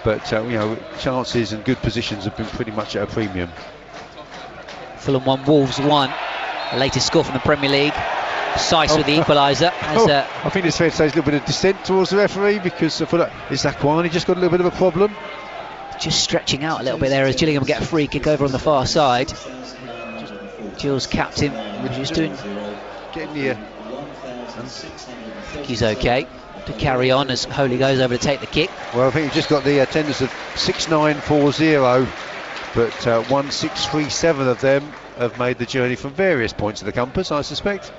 but you know, chances and good positions have been pretty much at a premium. Fulham 1, Wolves 1. The latest score from the Premier League. Sice with the equaliser. I think it's fair to say there's a little bit of dissent towards the referee, because is Zakwani just got a little bit of a problem? Just stretching out a little bit there as Gillingham get a free kick over on the far side. Gills captain just getting near. I think he's okay to carry on as Holy goes over to take the kick. Well, I think he's just got the attendance of 6940, but 1637 of them have made the journey from various points of the compass, I suspect,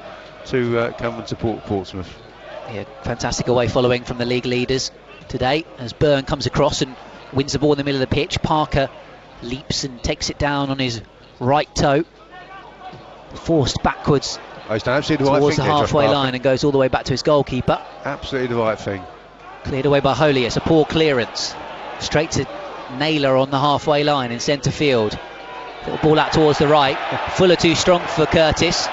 to come and support Portsmouth. Yeah, fantastic away following from the league leaders today as Byrne comes across and wins the ball in the middle of the pitch. Parker leaps and takes it down on his right toe, forced backwards towards the halfway line and goes all the way back to his goalkeeper. Absolutely the right thing. Cleared away by Holy. It's a poor clearance straight to Naylor on the halfway line in centre field. Little ball out towards the right. Fuller too strong for Curtis,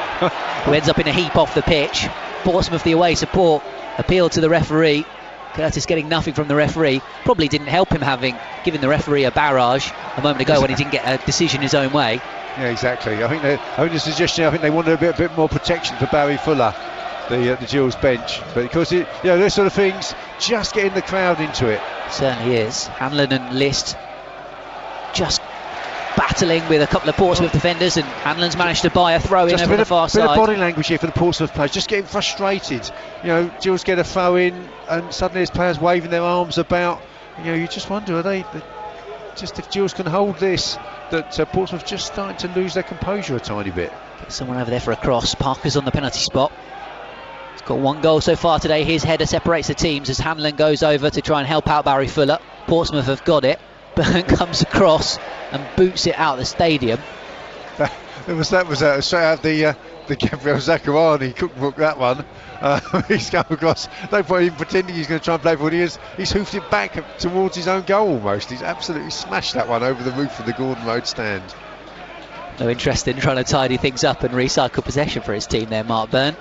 who ends up in a heap off the pitch. Portsmouth, the away support, appealed to the referee. Curtis getting nothing from the referee. Probably didn't help him having given the referee a barrage a moment ago when he didn't get a decision his own way. Yeah, exactly. I think the suggestion, I think they wanted a bit more protection for Barry Fuller, the Gills bench. But of course, those sort of things, just getting the crowd into it. Certainly is. Hanlan and List just battling with a couple of Portsmouth defenders, and Hanlan's managed to buy a throw in over the far side. Bit of side. body language here for the Portsmouth players, just getting frustrated. Gills get a throw in, and suddenly there's players waving their arms about. You just wonder, are they just, if Gills can hold this, that Portsmouth just starting to lose their composure a tiny bit. Get someone over there for a cross. Parker's on the penalty spot. He's got one goal so far today. His header separates the teams as Hanlan goes over to try and help out Barry Fuller. Portsmouth have got it. Byrne comes across and boots it out of the stadium. That was straight out of the Gabriel Zakharani cookbook, that one. He's come across, no point in pretending he's going to try and play for it. He's hoofed it back towards his own goal almost. He's absolutely smashed that one over the roof of the Gordon Road stand. No interest in trying to tidy things up and recycle possession for his team there, Mark Byrne.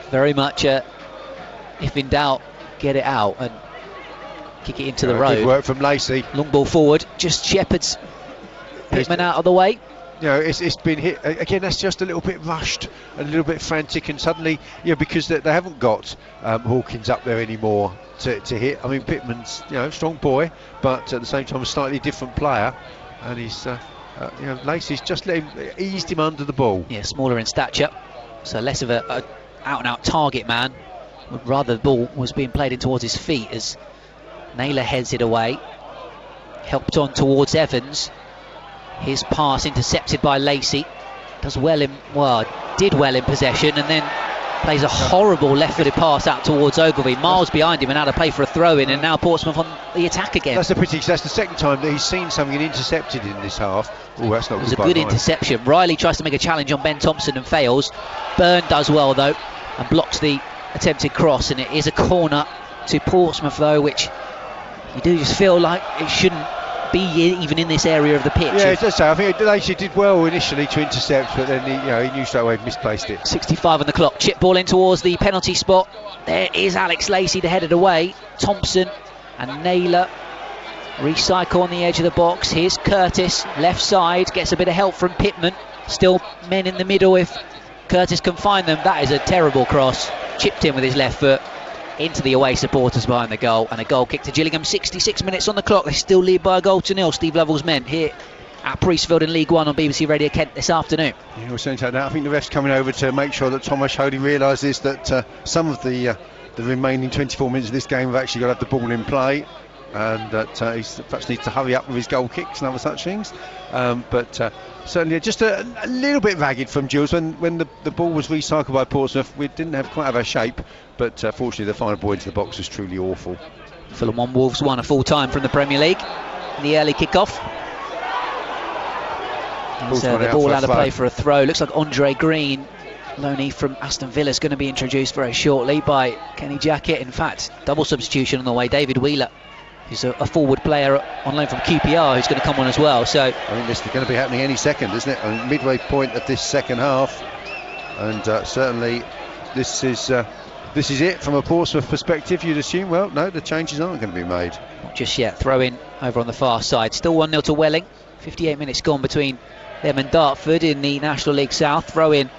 Very much if in doubt, get it out and kick it into the road. Good work from Lacey. Long ball forward, just shepherds Pittman out of the way. It's been hit again. That's just a little bit rushed, a little bit frantic, and suddenly, because they haven't got Hawkins up there anymore to hit. I mean, Pittman's strong boy, but at the same time a slightly different player, and he's Lacey's just eased him under the ball. Yeah, smaller in stature, so less of a out-and-out target man. Would rather the ball was being played in towards his feet as Naylor heads it away. Helped on towards Evans. His pass intercepted by Lacey. Did well in possession, and then plays a horrible left-footed pass out towards Ogilvie, miles behind him, and out of play for a throw-in, and now Portsmouth on the attack again. That's a pity, because that's the second time that he's seen something and intercepted in this half. Oh, that's not good. It was a good interception. Riley tries to make a challenge on Ben Thompson and fails. Byrne does well though and blocks the attempted cross, and it is a corner to Portsmouth though, which you do just feel like it shouldn't be even in this area of the pitch. Yeah, it does so. I think Lacey did well initially to intercept, but then he knew straight away he misplaced it. 65 on the clock. Chip ball in towards the penalty spot. There is Alex Lacey to head it away. Thompson and Naylor recycle on the edge of the box. Here's Curtis, left side, gets a bit of help from Pittman. Still men in the middle if Curtis can find them. That is a terrible cross. Chipped in with his left foot into the away supporters behind the goal, and a goal kick to Gillingham. 66 minutes on the clock. They still lead by a goal to nil. Steve Lovell's men here at Priestfield in League One on BBC Radio Kent this afternoon. Yeah, we're saying that. I think the ref's coming over to make sure that Thomas Holy realises that some of the remaining 24 minutes of this game have actually got to have the ball in play, and that he perhaps needs to hurry up with his goal kicks and other such things. But certainly just a little bit ragged from Gills when the ball was recycled by Portsmouth. We didn't quite have our shape, but fortunately the final ball into the box was truly awful. Fulham 1, Wolves 1, a full time from the Premier League in the early kick-off. The ball out of play for a throw. Looks like Andre Green, loanee from Aston Villa, is going to be introduced very shortly by Kenny Jackett. In fact, double substitution on the way. David Wheeler, who's a forward player on loan from QPR, who's going to come on as well. So I think this is going to be happening any second, isn't it? I mean, midway point of this second half, and certainly this is it from a Portsmouth perspective. You'd assume. Well, no, the changes aren't going to be made. Not just yet. Throw in over on the far side. Still 1-0 to Welling. 58 minutes gone between them and Dartford in the National League South. Throw in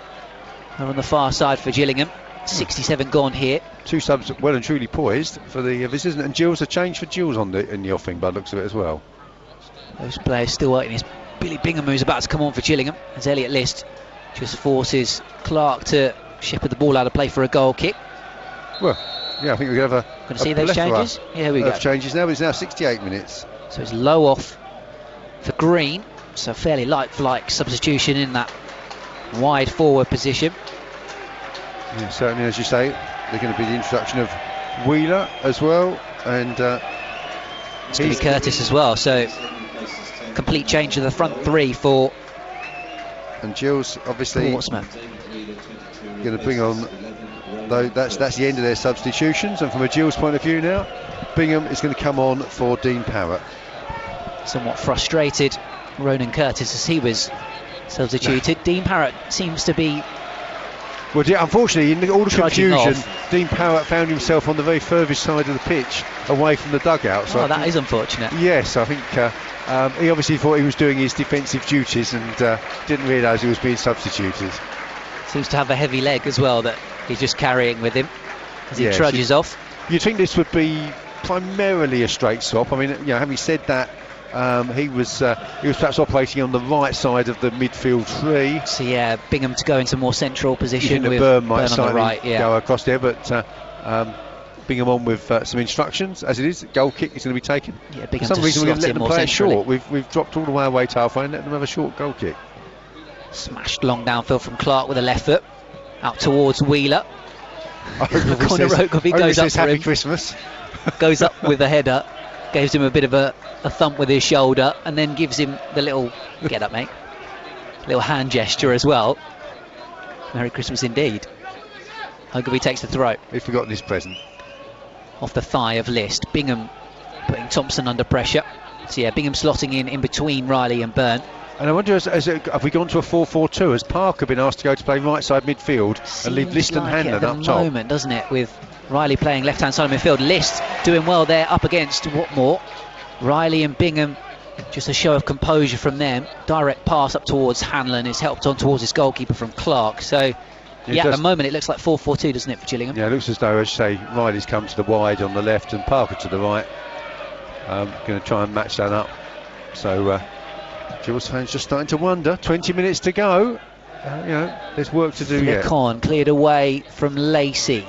over on the far side for Gillingham. 67 gone here. Two subs well and truly poised for the visitors, and Gills a change for Gills in the offing by the looks of it as well. Those players still working. It's Billy Bingham who's about to come on for Gillingham as Elliott List just forces Clark to shepherd the ball out of play for a goal kick. Well, yeah, I think we're going to have going to see those changes. Here we go. Changes now. It's now 68 minutes. So it's Low off for Green. So fairly like substitution in that wide forward position. Yeah, certainly, as you say, there's going to be the introduction of Wheeler as well, and it's going to be Curtis as well. So complete change of the front three for. And Gills obviously Portsmouth going to bring on. Though that's the end of their substitutions, and from a Gills point of view now, Bingham is going to come on for Dean Parrott. Somewhat frustrated Ronan Curtis as he was substituted. Dean Parrott seems to be. Well, yeah, unfortunately, in all the confusion, off. Dean Parrott found himself on the very furthest side of the pitch, away from the dugout. So that is unfortunate. Yes, I think he obviously thought he was doing his defensive duties and didn't realise he was being substituted. Seems to have a heavy leg as well that he's just carrying with him as he trudges off. You'd think this would be primarily a straight swap. I mean, having said that, He was perhaps operating on the right side of the midfield tree. So yeah, Bingham to go into more central position with with Burn might Burn on the right. Yeah. go across there, but Bingham on with some instructions. As it is, goal kick is going to be taken. Yeah, Bingham for some reason we've let them play centrally. short. We've dropped all the way away to halfway and let them have a short goal kick. Smashed long downfield from Clark with a left foot out towards Wheeler. Corner Ogilvie goes up for Happy him. Christmas. Goes up with a header, gives him a bit of a thump with his shoulder, and then gives him the little get up, mate. Little hand gesture as well. Merry Christmas indeed. Ogilvie takes the throw. He's forgotten his present. Off the thigh of List. Bingham putting Thompson under pressure. So yeah, Bingham slotting in between Riley and Byrne. And I wonder, have we gone to a 4-4-2? Has Parker been asked to go to play right side midfield and leave List and Hanlan up top? Moment, doesn't it, with Riley playing left hand side of midfield. List doing well there up against Watmore. Riley and Bingham, just a show of composure from them. Direct pass up towards Hanlan is helped on towards his goalkeeper from Clark. So yeah, at the moment it looks like 4-4-2, doesn't it, for Gillingham? Yeah, it looks as though, as you say, Riley's come to the wide on the left and Parker to the right. Going to try and match that up. So Gills fans just starting to wonder. 20 minutes to go. There's work to do yet. Flick cleared away from Lacey.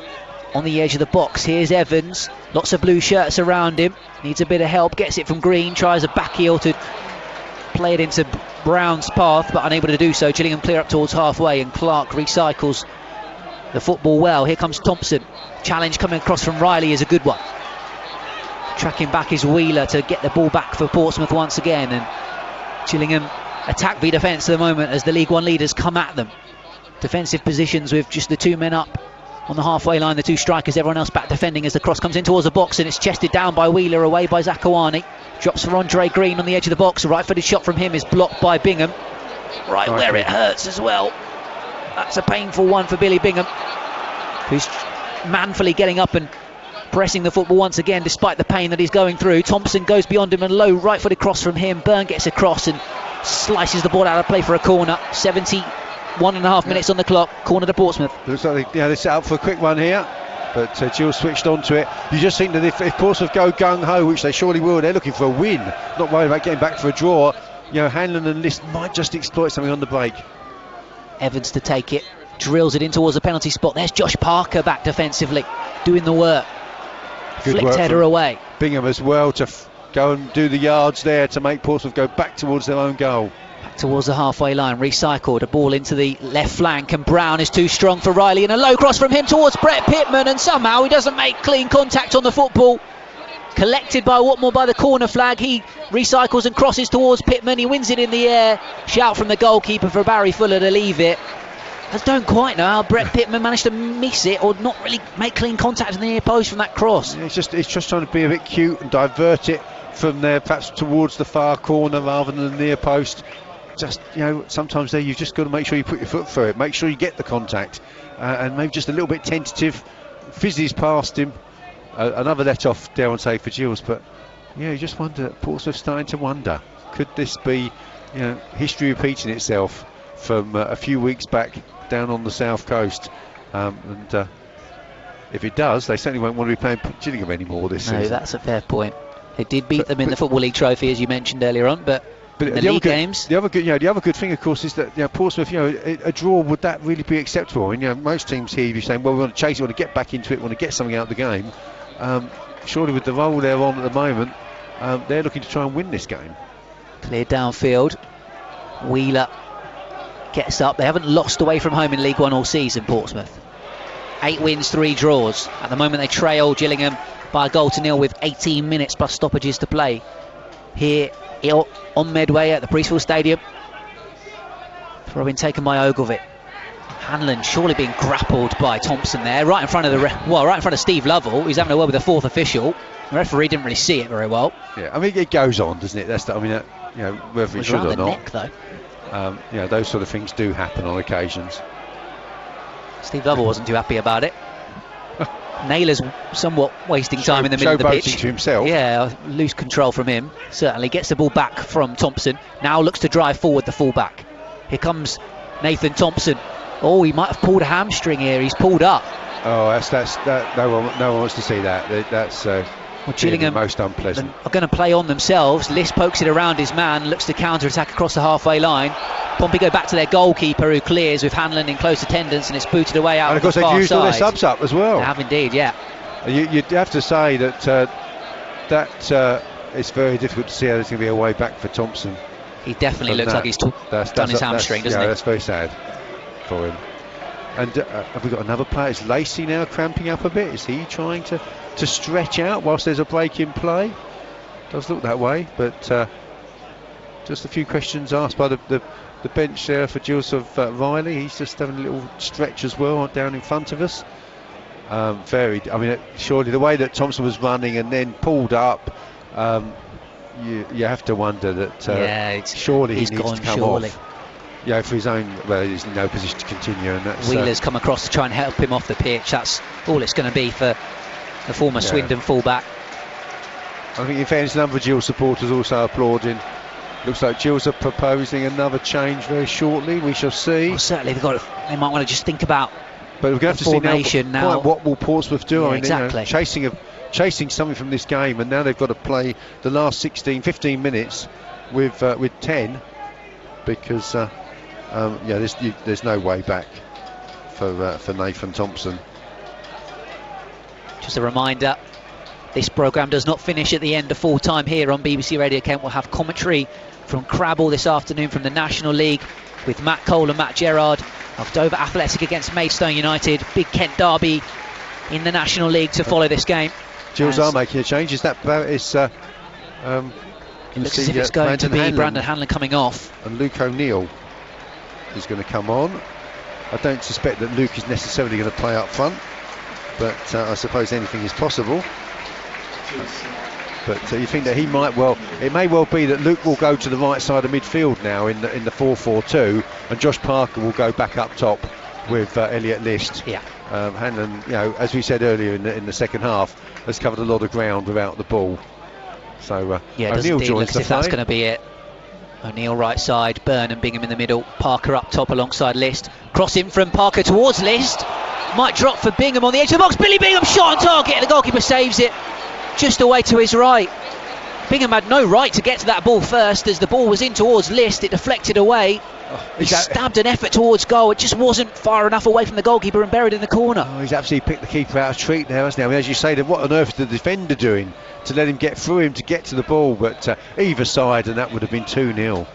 On the edge of the box, here's Evans. Lots of blue shirts around him. Needs a bit of help. Gets it from Green. Tries a back heel to play it into Brown's path, but unable to do so. Gillingham clear up towards halfway, and Clark recycles the football well. Here comes Thompson. Challenge coming across from Riley is a good one. Tracking back is Wheeler to get the ball back for Portsmouth once again, and Gillingham attack v defence at the moment as the League One leaders come at them. Defensive positions with just the two men up on the halfway line, the two strikers, everyone else back defending as the cross comes in towards the box, and it's chested down by Wheeler, away by Zakawani. Drops for Andre Green on the edge of the box. A right-footed shot from him is blocked by Bingham. Right where it hurts as well. That's a painful one for Billy Bingham, who's manfully getting up and pressing the football once again despite the pain that he's going through. Thompson goes beyond him and low right-footed cross from him. Byrne gets across and slices the ball out of play for a corner. 71.5 minutes on the clock. Corner to Portsmouth. Looks like they set up for a quick one here, but Gills switched onto it. You just think that if Portsmouth go gung-ho, which they surely will, they're looking for a win, not worried about getting back for a draw. Hanlan and List might just exploit something on the break. Evans to take it, drills it in towards the penalty spot. There's Josh Parker back defensively, doing the work. Good Flicked work header away. Bingham as well to go and do the yards there to make Portsmouth go back towards their own goal. Back towards the halfway line, recycled, a ball into the left flank, and Brown is too strong for Riley, and a low cross from him towards Brett Pittman, and somehow he doesn't make clean contact on the football. Collected by Watmore by the corner flag. He recycles and crosses towards Pittman. He wins it in the air. Shout from the goalkeeper for Barry Fuller to leave it. I don't quite know how Brett Pittman managed to miss it or not really make clean contact in the near post from that cross. Yeah, it's just trying to be a bit cute and divert it from there, perhaps towards the far corner rather than the near post. Just, sometimes there you've just got to make sure you put your foot through it, make sure you get the contact, and maybe just a little bit tentative. Fizzes past him. Another let off, dare I say, for Gills, but you just wonder. Portsmouth starting to wonder, could this be history repeating itself from a few weeks back down on the south coast, and if it does, they certainly won't want to be playing Gillingham anymore this season. No, that's a fair point. They did beat them in the Football League Trophy, as you mentioned earlier on, but in the league games. The other good thing, of course, is that Portsmouth, a draw, would that really be acceptable? Most teams here, you're saying, well, we want to chase it, we want to get back into it, we want to get something out of the game. Surely with the role they're on at the moment, they're looking to try and win this game. Cleared downfield. Wheeler gets up. They haven't lost away from home in League One all season, Portsmouth. 8 wins, 3 draws. At the moment they trail Gillingham by a 0-0 with 18 minutes plus stoppages to play here on Medway at the Priestfield Stadium. Throw in taken by Ogilvie. Hanlan surely being grappled by Thompson there, right in front of right in front of Steve Lovell, who's having a word with the fourth official. The referee didn't really see it very well. Yeah, it goes on, doesn't it? Whether it should or not. Neck, though. Those sort of things do happen on occasions. Steve Lovell wasn't too happy about it. Naylor's somewhat wasting time in the middle of the pitch. To himself. Yeah, loose control from him. Certainly gets the ball back from Thompson. Now looks to drive forward the full-back. Here comes Nathan Thompson. Oh, he might have pulled a hamstring here. He's pulled up. Oh, that's no one wants to see that. That's Well, Gillingham most unpleasant. are going to play on themselves. List pokes it around his man, looks to counter-attack across the halfway line. Pompey go back to their goalkeeper, who clears with Hanlan in close attendance, and it's booted away out. And of course they've used all their subs up as well. They have indeed, yeah. You'd have to say that it's very difficult to see how there's going to be a way back for Thompson. He definitely looks like he's done his hamstring, doesn't he? Yeah, that's very sad for him. And have we got another player? Is Lacey now cramping up a bit? Is he trying to stretch out whilst there's a break in play? Does look that way, but just a few questions asked by the bench there for Gills of Riley. He's just having a little stretch as well down in front of us. Surely the way that Thompson was running and then pulled up, you have to wonder that surely he needs to come off. Yeah, for his own, well, he's in no position to continue, and that's Wheeler's come across to try and help him off the pitch. That's all it's going to be for the former Swindon fullback. I think in fairness, a number of Gills supporters also applauding. Looks like Gills are proposing another change very shortly. We shall see. Well, certainly they might want to just think about. But we're going to have to see now what will Portsmouth do. Yeah, exactly. Chasing something from this game, and now they've got to play the last 15 minutes with 10, because there's no way back for Nathan Thompson. Just a reminder, this programme does not finish at the end of full time here on BBC Radio Kent. We'll have commentary from Crabble this afternoon from the National League with Matt Cole and Matt Gerrard of Dover Athletic against Maidstone United. Big Kent derby in the National League to follow this game. Gills are making a change. Is that about it looks as if it's going to be Brandon Hanlan coming off. And Luke O'Neill is going to come on. I don't suspect that Luke is necessarily going to play up front, but I suppose anything is possible. But you think that it may well be that Luke will go to the right side of midfield now in the 4-4-2, and Josh Parker will go back up top with Elliott List. Yeah. Hanlan, as we said earlier in the second half, has covered a lot of ground without the ball. So O'Neill joins the fray. That's going to be it. O'Neill right side, Byrne and Bingham in the middle, Parker up top alongside List. Crossing from Parker towards List. Might drop for Bingham on the edge of the box. Billy Bingham shot on target, and the goalkeeper saves it just away to his right. Bingham had no right to get to that ball first. As the ball was in towards List, it deflected away. He stabbed an effort towards goal. It just wasn't far enough away from the goalkeeper and buried in the corner. He's absolutely picked the keeper out of treat now, hasn't he? As you say, what on earth is the defender doing to let him get through him to get to the ball? But either side, and that would have been 2-0.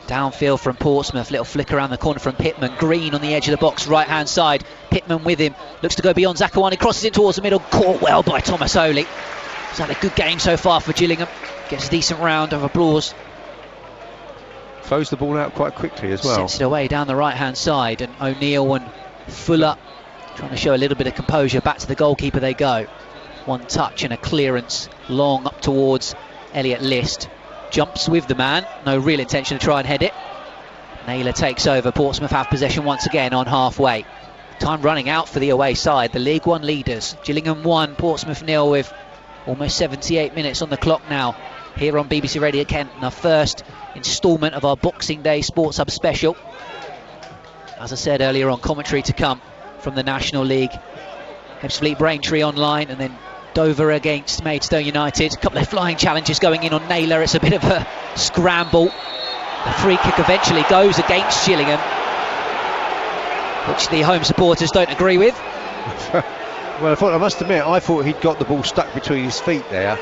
Downfield from Portsmouth, little flick around the corner from Pittman. Green on the edge of the box, right hand side. Pittman with him, looks to go beyond Zakawani, crosses in towards the middle, caught well by Tomasoli. He's had a good game so far for Gillingham, gets a decent round of applause. Throws the ball out quite quickly as well. Sets it away down the right hand side, and O'Neill and Fuller trying to show a little bit of composure. Back to the goalkeeper they go. One touch and a clearance long up towards Elliott List. Jumps with the man, no real intention to try and head it. Naylor takes over. Portsmouth have possession once again on halfway. Time running out for the away side, the League One leaders. Gillingham 1, Portsmouth 0 with almost 78 minutes on the clock now here on BBC Radio Kent, and our first instalment of our Boxing Day Sports Hub special. As I said earlier on, commentary to come from the National League. Ebbsfleet Braintree online, and then Dover against Maidstone United. A couple of flying challenges going in on Naylor. It's a bit of a scramble. The free kick eventually goes against Gillingham, which the home supporters don't agree with. Well, I must admit, I thought he'd got the ball stuck between his feet there,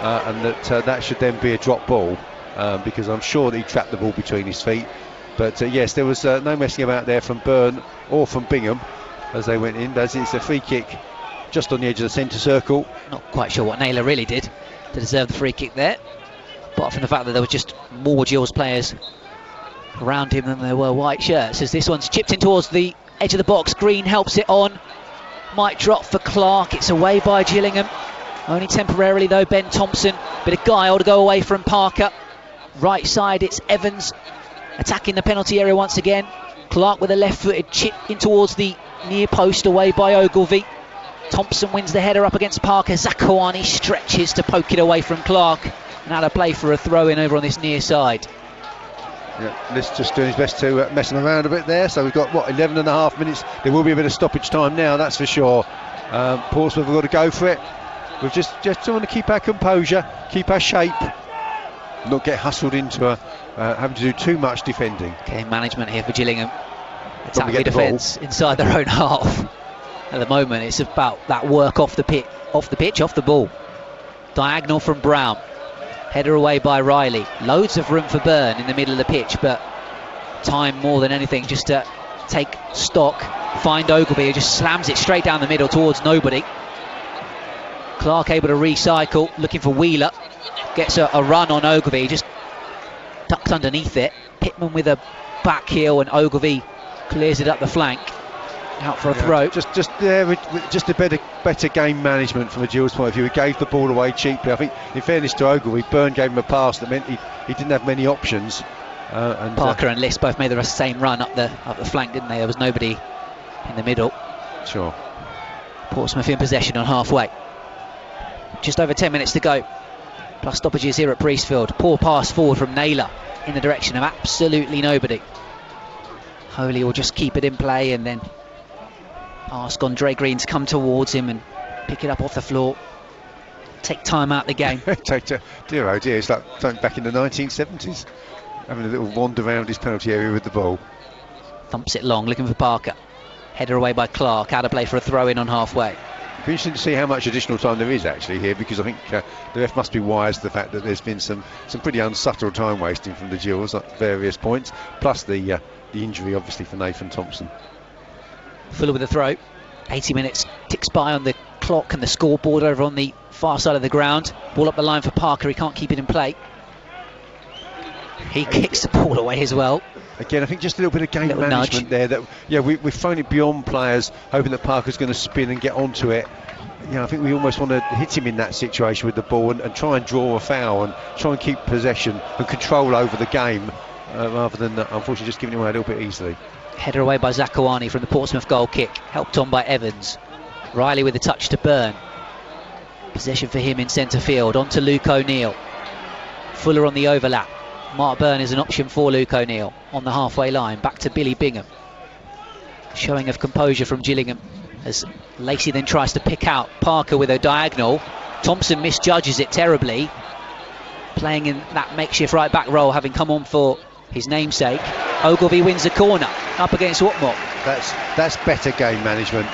and that should then be a drop ball, because I'm sure that he trapped the ball between his feet. But yes, there was no messing about there from Byrne or from Bingham as they went in. As it's a free kick just on the edge of the centre circle. Not quite sure what Naylor really did to deserve the free kick there, apart from the fact that there were just more Gills players around him than there were white shirts. As this one's chipped in towards the edge of the box, Green helps it on. Might drop for Clark. It's away by Gillingham, only temporarily though. Ben Thompson, bit of guile to go away from Parker. Right side, it's Evans attacking the penalty area once again. Clark with a left-footed chip in towards the near post, away by Ogilvie. Thompson wins the header up against Parker. Zakawani stretches to poke it away from Clark, and out of play for a throw-in over on this near side. Yeah, List just doing his best to mess him around a bit there. So we've got 11 and a half minutes. There will be a bit of stoppage time now, that's for sure. Portsmouth have got to go for it. We've just want to keep our composure, keep our shape, not get hustled into having to do too much defending. Game management here for Gillingham. Attacking defence inside their own half. At the moment, it's about that work off the pitch, off the ball. Diagonal from Brown. Header away by Riley. Loads of room for Byrne in the middle of the pitch, but time more than anything just to take stock, find Ogilvie, who just slams it straight down the middle towards nobody. Clark able to recycle, looking for Wheeler. Gets a run on Ogilvie, just tucked underneath it. Pittman with a back heel, and Ogilvie clears it up the flank. Out for a throw. Just a better game management from a Gills point of view. He gave the ball away cheaply. I think, in fairness to Ogilvie, Byrne gave him a pass that meant he didn't have many options. And Parker and List both made the same run up the flank, didn't they? There was nobody in the middle. Sure. Portsmouth in possession on halfway. Just over 10 minutes to go. Plus stoppages here at Priestfield. Poor pass forward from Naylor in the direction of absolutely nobody. Holy will just keep it in play and then ask Andre Green to come towards him and pick it up off the floor. Take time out the game. Dear oh dear, it's like something back in the 1970s. Having a little wander around his penalty area with the ball. Thumps it long, looking for Parker. Header away by Clark, out of play for a throw in on halfway. It'll be interesting to see how much additional time there is actually here, because I think the ref must be wise to the fact that there's been some pretty unsubtle time wasting from the Gills at various points, plus the injury obviously for Nathan Thompson. Fuller with a throw. 80 minutes ticks by on the clock and the scoreboard over on the far side of the ground. Ball up the line for Parker, he can't keep it in play. He kicks the ball away as well. Again, I think just a little bit of game management there. That we've thrown it beyond players, hoping that Parker's going to spin and get onto it. I think we almost want to hit him in that situation with the ball and try and draw a foul and try and keep possession and control over the game, rather than unfortunately just giving it away a little bit easily. Header away by Zakuani from the Portsmouth goal kick, helped on by Evans. Riley with a touch to Byrne. Possession for him in centre field, on to Luke O'Neill. Fuller on the overlap. Mark Byrne is an option for Luke O'Neill on the halfway line, back to Billy Bingham. Showing of composure from Gillingham as Lacey then tries to pick out Parker with a diagonal. Thompson misjudges it terribly, playing in that makeshift right back role, having come on for his namesake. Ogilvie wins the corner up against Watmore. That's better game management.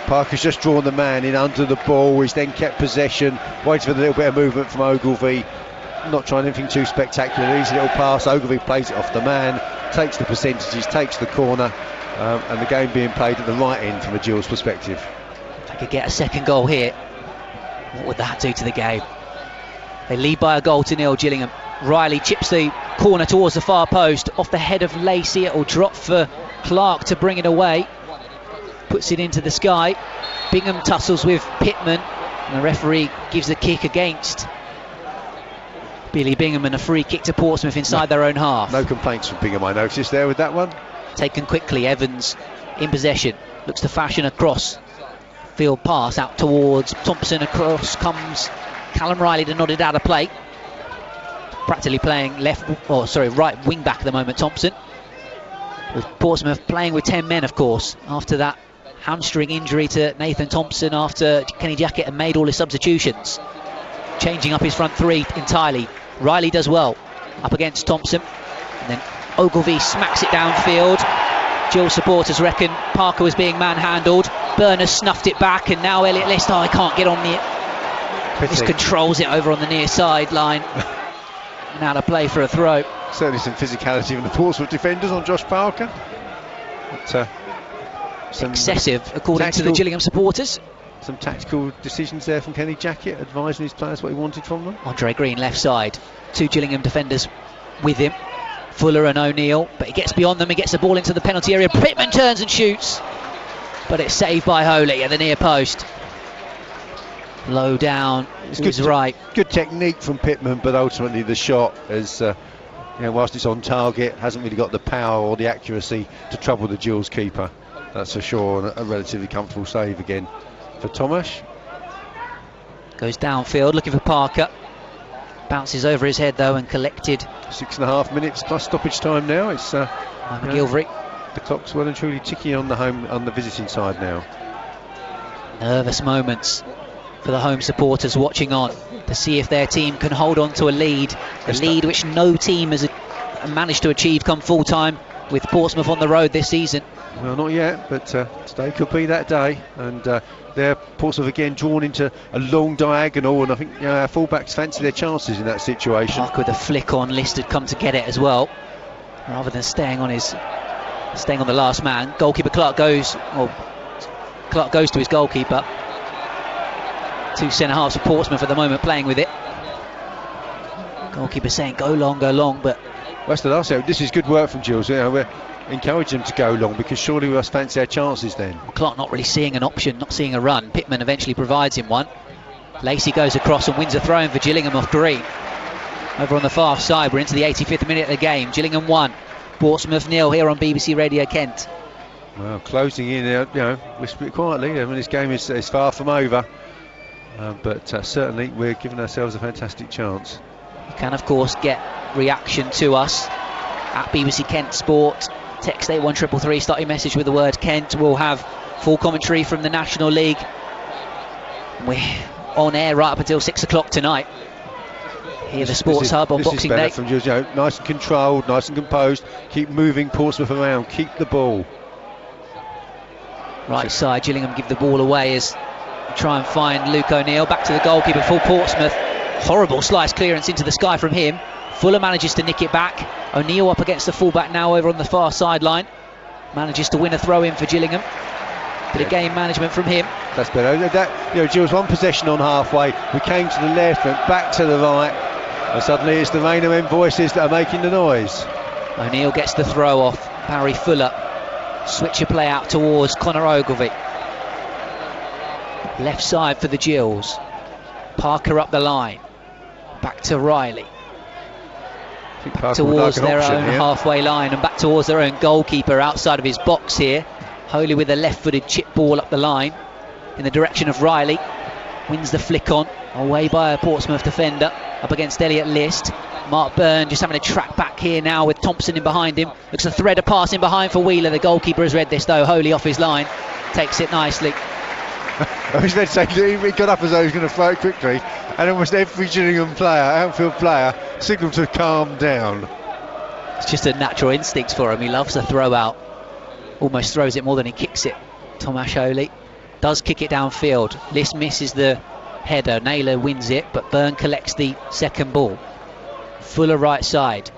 Parker's just drawn the man in under the ball. He's then kept possession, waiting for the little bit of movement from Ogilvie. Not trying anything too spectacular. Easy little pass. Ogilvie plays it off the man, takes the percentages, takes the corner, and the game being played at the right end from a Gills perspective. If they could get a second goal here, what would that do to the game? They lead by a goal to nil, Gillingham. Riley chips the corner towards the far post, off the head of Lacey. It will drop for Clark to bring it away. Puts it into the sky. Bingham tussles with Pittman, and the referee gives the kick against Billy Bingham, and a free kick to Portsmouth inside their own half. No complaints from Bingham, I noticed there with that one. Taken quickly, Evans in possession, looks to fashion a cross field pass out towards Thompson. Across comes Callum Riley to nod it out of play. Practically playing right wing back at the moment, Thompson. With Portsmouth playing with 10 men, of course, after that hamstring injury to Nathan Thompson, after Kenny Jackett had made all his substitutions, changing up his front three entirely. Riley does well up against Thompson, and then Ogilvie smacks it downfield. Gills supporters reckon Parker was being manhandled. Byrne has snuffed it back, and now Elliott List, he can't get on the... Just controls it over on the near sideline. And out of play for a throw. Certainly some physicality from the Portsmouth defenders on Josh Parker. But, excessive, according to the Gillingham supporters. Some tactical decisions there from Kenny Jackett, advising his players what he wanted from them. Andre Green left side, two Gillingham defenders with him, Fuller and O'Neill, but he gets beyond them, he gets the ball into the penalty area. Pittman turns and shoots, but it's saved by Holy at the near post. Low down, it's right. Good technique from Pittman, but ultimately the shot is, whilst it's on target, hasn't really got the power or the accuracy to trouble the Gills keeper. That's for sure, and a relatively comfortable save again for Tomash. Goes downfield looking for Parker, bounces over his head though and collected. 6.5 minutes plus stoppage time now. It's McGilvery. The clock's well and truly ticking on the visiting side now. Nervous moments for the home supporters watching on to see if their team can hold on to a lead, a lead which no team has managed to achieve come full time with Portsmouth on the road this season. Well, not yet, but today could be that day. And they're Portsmouth again drawn into a long diagonal, and I think our fullbacks fancy their chances in that situation. Parker with a flick on, List had come to get it as well, rather than staying on the last man. Goalkeeper Clark goes to his goalkeeper. Two centre-halves for Portsmouth at the moment playing with it. Goalkeeper saying go long, but that's the last out. This is good work from Gills. We're encouraging them to go long, because surely we must fancy our chances then. Clark not really seeing an option, not seeing a run. Pittman eventually provides him one. Lacey goes across and wins a throw-in for Gillingham off Green. Over on the far side, we're into the 85th minute of the game. Gillingham 1, Portsmouth 0 here on BBC Radio Kent. Well, closing in, whisper it quietly. I mean, this game is far from over. But certainly we're giving ourselves a fantastic chance. You can of course get reaction to us at BBC Kent Sport. Text 81333, start your message with the word Kent. We'll have full commentary from the National League. We're on air right up until 6 o'clock tonight here, the Sports Hub on Boxing Day. From Gills, nice and controlled, nice and composed. Keep moving Portsmouth around, keep the ball. Right side, Gillingham give the ball away as try and find Luke O'Neill. Back to the goalkeeper for Portsmouth. Horrible slice clearance into the sky from him. Fuller manages to nick it back. O'Neill up against the fullback now over on the far sideline. Manages to win a throw in for Gillingham. Bit of game management from him. That's better. Gills one possession on halfway. We came to the left, went back to the right, and suddenly it's the main men voices that are making the noise. O'Neill gets the throw off Barry Fuller. Switch a play out towards Conor Ogilvie. Left side for the Gills. Parker up the line. Back to Riley. Back towards their own halfway line and back towards their own goalkeeper outside of his box here. Holy with a left-footed chip ball up the line in the direction of Riley. Wins the flick on. Away by a Portsmouth defender. Up against Elliott List. Mark Byrne just having a track back here now with Thompson in behind him. Looks a thread of pass in behind for Wheeler. The goalkeeper has read this though. Holy off his line. Takes it nicely. I was going to say he got up as though he was going to throw it quickly, and almost every Gillingham player, outfield player, signalled to calm down. It's just a natural instinct for him. He loves the throw out. Almost throws it more than he kicks it. Tomasz Holy does kick it downfield. List misses the header. Naylor wins it, but Byrne collects the second ball. Fuller right side.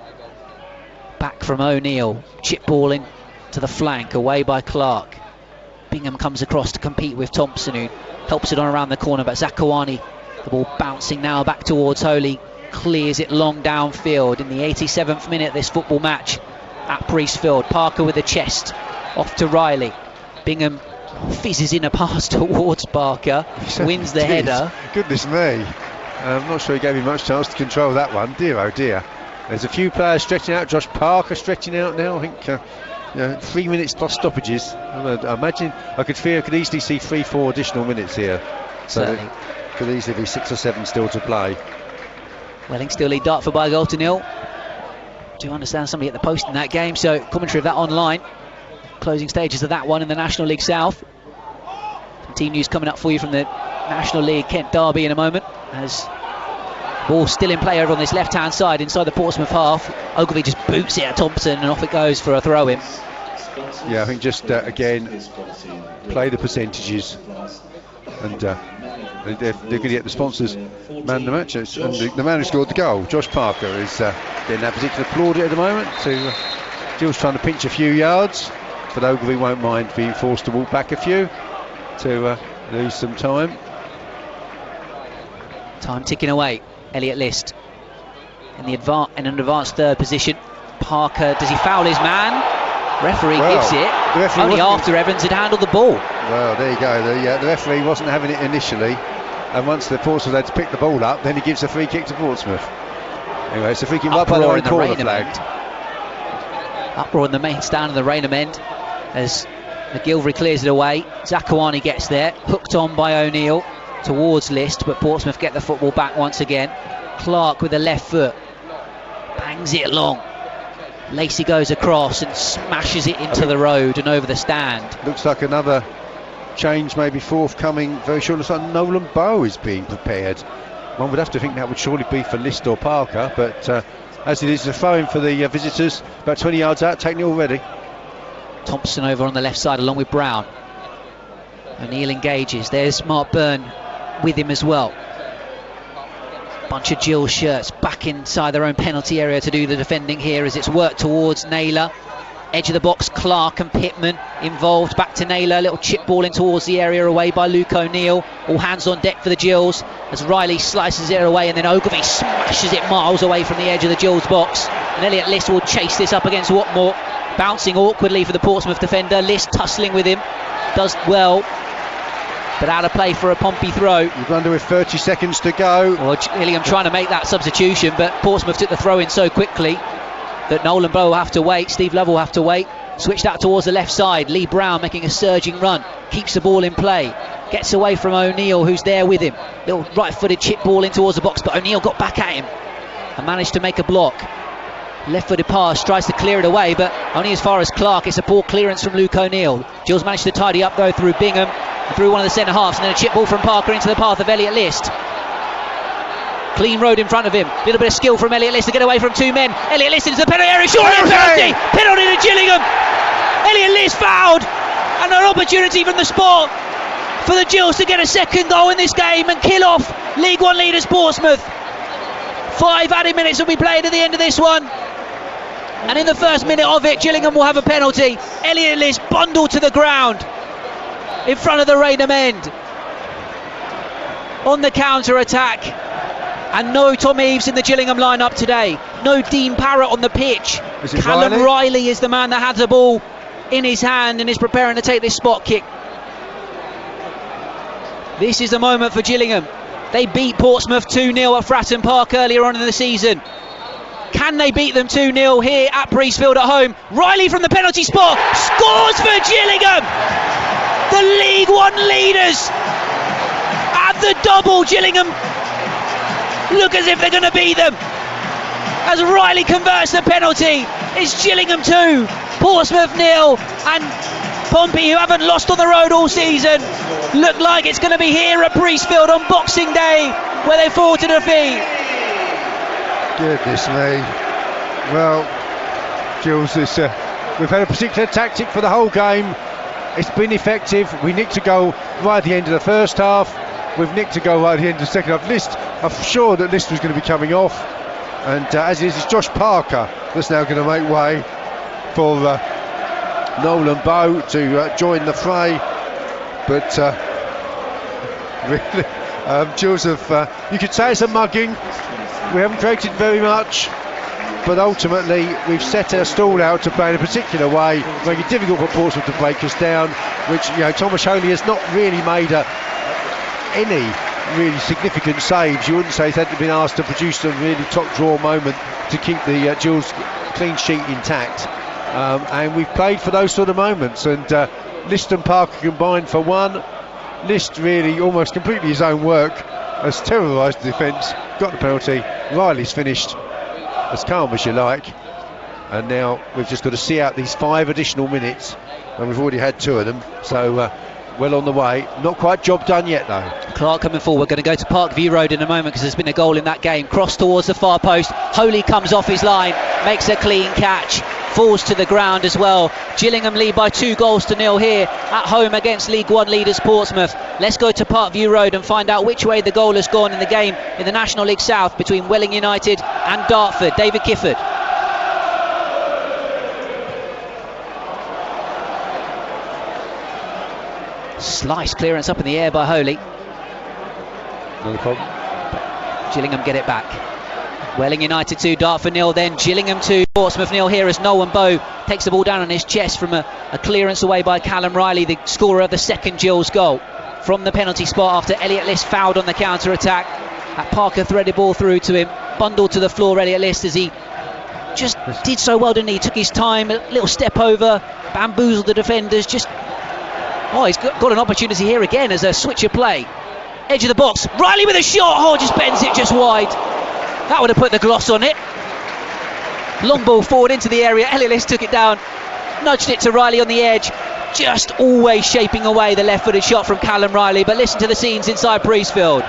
Back from O'Neill. Chip ball in to the flank, away by Clark. Bingham comes across to compete with Thompson, who helps it on around the corner, but Zakuani, the ball bouncing now back towards Holy, clears it long downfield in the 87th minute of this football match at Priestfield. Parker with the chest off to Riley. Bingham fizzes in a pass towards Parker, wins the header. Goodness me, I'm not sure he gave him much chance to control that one. Dear oh dear. There's a few players stretching out. Josh Parker stretching out now. I think 3 minutes plus stoppages. I imagine I could easily see 3-4 additional minutes here. So it could easily be 6 or 7 still to play. Welling still lead Dartford by a goal to nil. Do understand somebody at the post in that game, so commentary of that online. Closing stages of that one in the National League South. Some team news coming up for you from the National League Kent derby in a moment, as ball still in play over on this left hand side inside the Portsmouth half. Ogilvie just boots it at Thompson and off it goes for a throw in. Yeah, I think just again play the percentages, and they're going to get the sponsors man the match, and the man who scored the goal, Josh Parker, is getting that particular plaudit at the moment. Gills trying to pinch a few yards, but Ogilvie won't mind being forced to walk back a few to lose some time. Time ticking away. Elliott List in an advanced third position. Parker, does he foul his man? Referee gives it. Only after Evans had handled the ball. Well, there you go. The referee wasn't having it initially, and once the Portsmouth had to pick the ball up, then he gives a free kick to Portsmouth. Anyway, it's a free kick right by the own corner flagged. Uproar in the main stand of the Raynham end as McGilvery clears it away. Zakuani gets there, hooked on by O'Neill towards List, but Portsmouth get the football back once again. Clark with the left foot bangs it long. Lacey goes across and smashes it into the road and over the stand. Looks like another change maybe forthcoming very shortly. Looks like Nolan Bow is being prepared. One would have to think that would surely be for List or Parker, but as it is, a throw-in for the visitors, about 20 yards out, taking it already. Thompson over on the left side along with Brown. O'Neill engages. There's Mark Byrne with him as well. Bunch of Gills shirts back inside their own penalty area to do the defending here as it's worked towards Naylor. Edge of the box, Clark and Pittman involved. Back to Naylor, little chip ball in towards the area away by Luke O'Neill. All hands on deck for the Gills as Riley slices it away, and then Ogilvie smashes it miles away from the edge of the Gills box. And Elliott List will chase this up against Watmore, bouncing awkwardly for the Portsmouth defender. List tussling with him, does well, but out of play for a Pompey throw. You wonder with 30 seconds to go. Well, Gillingham trying to make that substitution, but Portsmouth took the throw in so quickly that Nolan Bow will have to wait. Steve Lovell will have to wait. Switch that towards the left side. Lee Brown making a surging run, keeps the ball in play, gets away from O'Neill, who's there with him. Little right-footed chip ball in towards the box, but O'Neill got back at him and managed to make a block. Left-footed pass, tries to clear it away, but only as far as Clark. It's a poor clearance from Luke O'Neill. Gills managed to tidy up though through Bingham, through one of the centre halves, and then a chip ball from Parker into the path of Elliott List. Clean road in front of him. Little bit of skill from Elliott List to get away from two men. Elliott List into the penalty area. Short penalty. Penalty to Gillingham. Elliott List fouled, and an opportunity from the spot for the Gills to get a second goal in this game and kill off League One leaders Portsmouth. 5 added minutes will be played at the end of this one, and in the first minute of it, Gillingham will have a penalty. Elliott List bundled to the ground in front of the Raynham end on the counter attack. And no Tom Eaves in the Gillingham lineup today. No Dean Parrott on the pitch. Callum Riley is the man that has the ball in his hand and is preparing to take this spot kick. This is the moment for Gillingham. They beat Portsmouth 2-0 at Fratton Park earlier on in the season. Can they beat them 2-0 here at Priestfield at home? Riley from the penalty spot scores for Gillingham. The League One leaders at the double. Gillingham look as if they're going to beat them as Riley converts the penalty. It's Gillingham 2, Portsmouth 0, and Pompey, who haven't lost on the road all season, look like it's going to be here at Priestfield on Boxing Day where they fall to defeat. Goodness me. Well, Gills, we've had a particular tactic for the whole game. It's been effective. We nicked a goal right at the end of the first half. We've nicked a goal right at the end of the second half. List, I'm sure that List was going to be coming off, and as it is, it's Josh Parker that's now going to make way for Nolan Bow to join the fray. But really, Gills have, you could say it's a mugging. We haven't created very much, but ultimately we've set our stall out to play in a particular way, make it difficult for Portsmouth to break us down, which, you know, Thomas Holy has not really made any really significant saves. You wouldn't say he's had to been asked to produce a really top draw moment to keep the Gills clean sheet intact, and we've played for those sort of moments, and List and Parker combined for one. List really almost completely his own work has terrorised the defence, got the penalty. Riley's finished as calm as you like, and now we've just got to see out these 5 additional minutes, and we've already had 2 of them, so well on the way. Not quite job done yet though. Clark coming forward. We're going to go to Parkview Road in a moment because there's been a goal in that game. Cross towards the far post. Holy comes off his line, makes a clean catch, falls to the ground as well. Gillingham lead by 2-0 here at home against League One leaders Portsmouth. Let's go to Parkview Road and find out which way the goal has gone in the game in the National League South between Welling United and Dartford. David Kifford. Slice clearance up in the air by Holy. No problem. Gillingham get it back. Welling United 2, Dartford 0, then Gillingham 2, Portsmouth 0 here as Nolan Bow takes the ball down on his chest from a clearance away by Callum Riley, the scorer of the second Gills goal from the penalty spot after Elliott List fouled on the counter attack. Parker threaded ball through to him, bundled to the floor. Elliott List, as he just did so well, didn't he? Took his time, a little step over, bamboozled the defenders. He's got an opportunity here again as a switch of play. Edge of the box, Riley with a shot, just bends it just wide. That would have put the gloss on it. Long ball forward into the area. Elliott List took it down, nudged it to Riley on the edge. just always shaping away the left-footed shot from Callum Riley. But listen to the scenes inside Priestfield.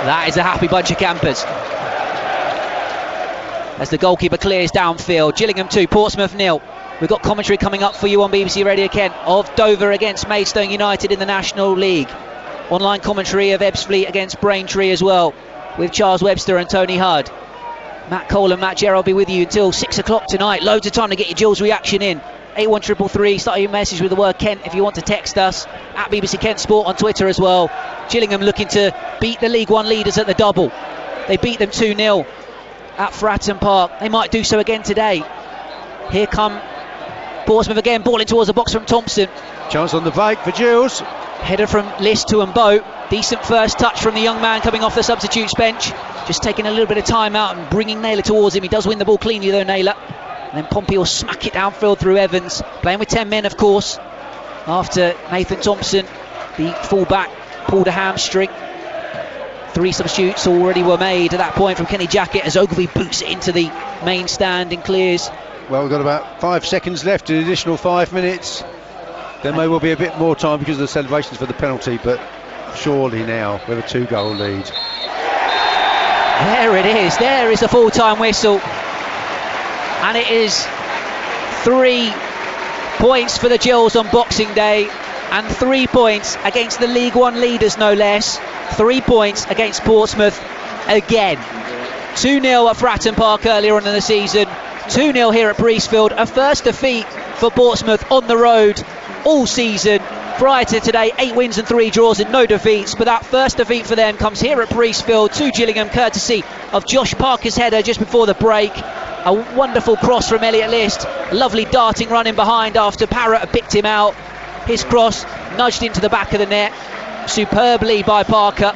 That is a happy bunch of campers as the goalkeeper clears downfield. Gillingham 2, Portsmouth 0. We've got commentary coming up for you on BBC Radio Kent of Dover against Maidstone United in the National League. Online commentary of Ebbsfleet against Braintree as well, with Charles Webster and Tony Hudd. Matt Cole and Matt Gerald will be with you until 6 o'clock tonight. Loads of time to get your Gills reaction in. 81333, start your message with the word Kent if you want to text us. At BBC Kent Sport on Twitter as well. Gillingham looking to beat the League One leaders at the double. They beat them 2-0 at Fratton Park. They might do so again today. Here come Portsmouth again, balling towards the box from Thompson. Chance on the break for Gills. Header from List to Mbo. Decent first touch from the young man coming off the substitutes bench. Just taking a little bit of time out and bringing Naylor towards him. He does win the ball cleanly though, Naylor. And then Pompey will smack it downfield through Evans. Playing with 10 men, of course. After Nathan Thompson, the full-back, pulled a hamstring. 3 substitutes already were made at that point from Kenny Jackett as Ogilvie boots it into the main stand and clears. Well, we've got about 5 seconds left, an additional 5 minutes. There may well be a bit more time because of the celebrations for the penalty, but surely now with a 2-goal lead. There it is, there is the full-time whistle. And it is 3 points for the Gills on Boxing Day, and 3 points against the League One leaders, no less. 3 points against Portsmouth again. 2-0 at Fratton Park earlier on in the season. 2-0 here at Priestfield. A first defeat for Portsmouth on the road all season. Prior to today, 8 wins and 3 draws and no defeats, but that first defeat for them comes here at Priestfield to Gillingham, courtesy of Josh Parker's header just before the break. A wonderful cross from Elliott List, a lovely darting run in behind after Parrott had picked him out. His cross nudged into the back of the net superbly by Parker.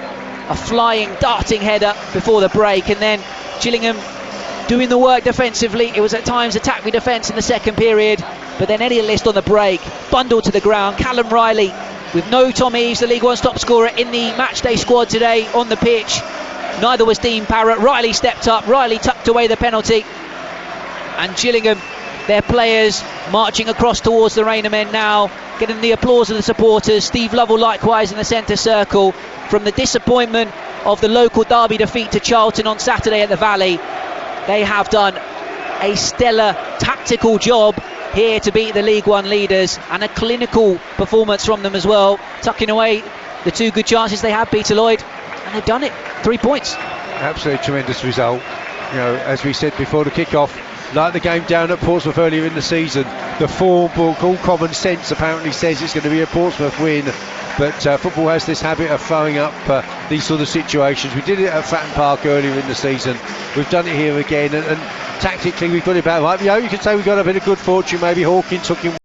A flying, darting header before the break, and then Gillingham doing the work defensively. It was at times attack with defence in the second period, but then Elliott List on the break, bundled to the ground. Callum Riley, with no Tom Eaves, the League One top scorer in the matchday squad today, on the pitch. Neither was Dean Parrott. Riley stepped up, Riley tucked away the penalty, and Gillingham, their players marching across towards the Rainer men now, getting the applause of the supporters. Steve Lovell likewise in the centre circle. From the disappointment of the local derby defeat to Charlton on Saturday at the Valley, they have done a stellar tactical job here to beat the League One leaders, and a clinical performance from them as well, tucking away the 2 good chances they had, Peter Lloyd, and they've done it. 3 points. Absolutely tremendous result. You know, as we said before the kick-off, like the game down at Portsmouth earlier in the season, the form book, all common sense apparently says it's going to be a Portsmouth win, but football has this habit of throwing up these sort of situations. We did it at Fratton Park earlier in the season, we've done it here again, and tactically we've got it about right. You know, you could say we've got a bit of good fortune. Maybe Hawkins took him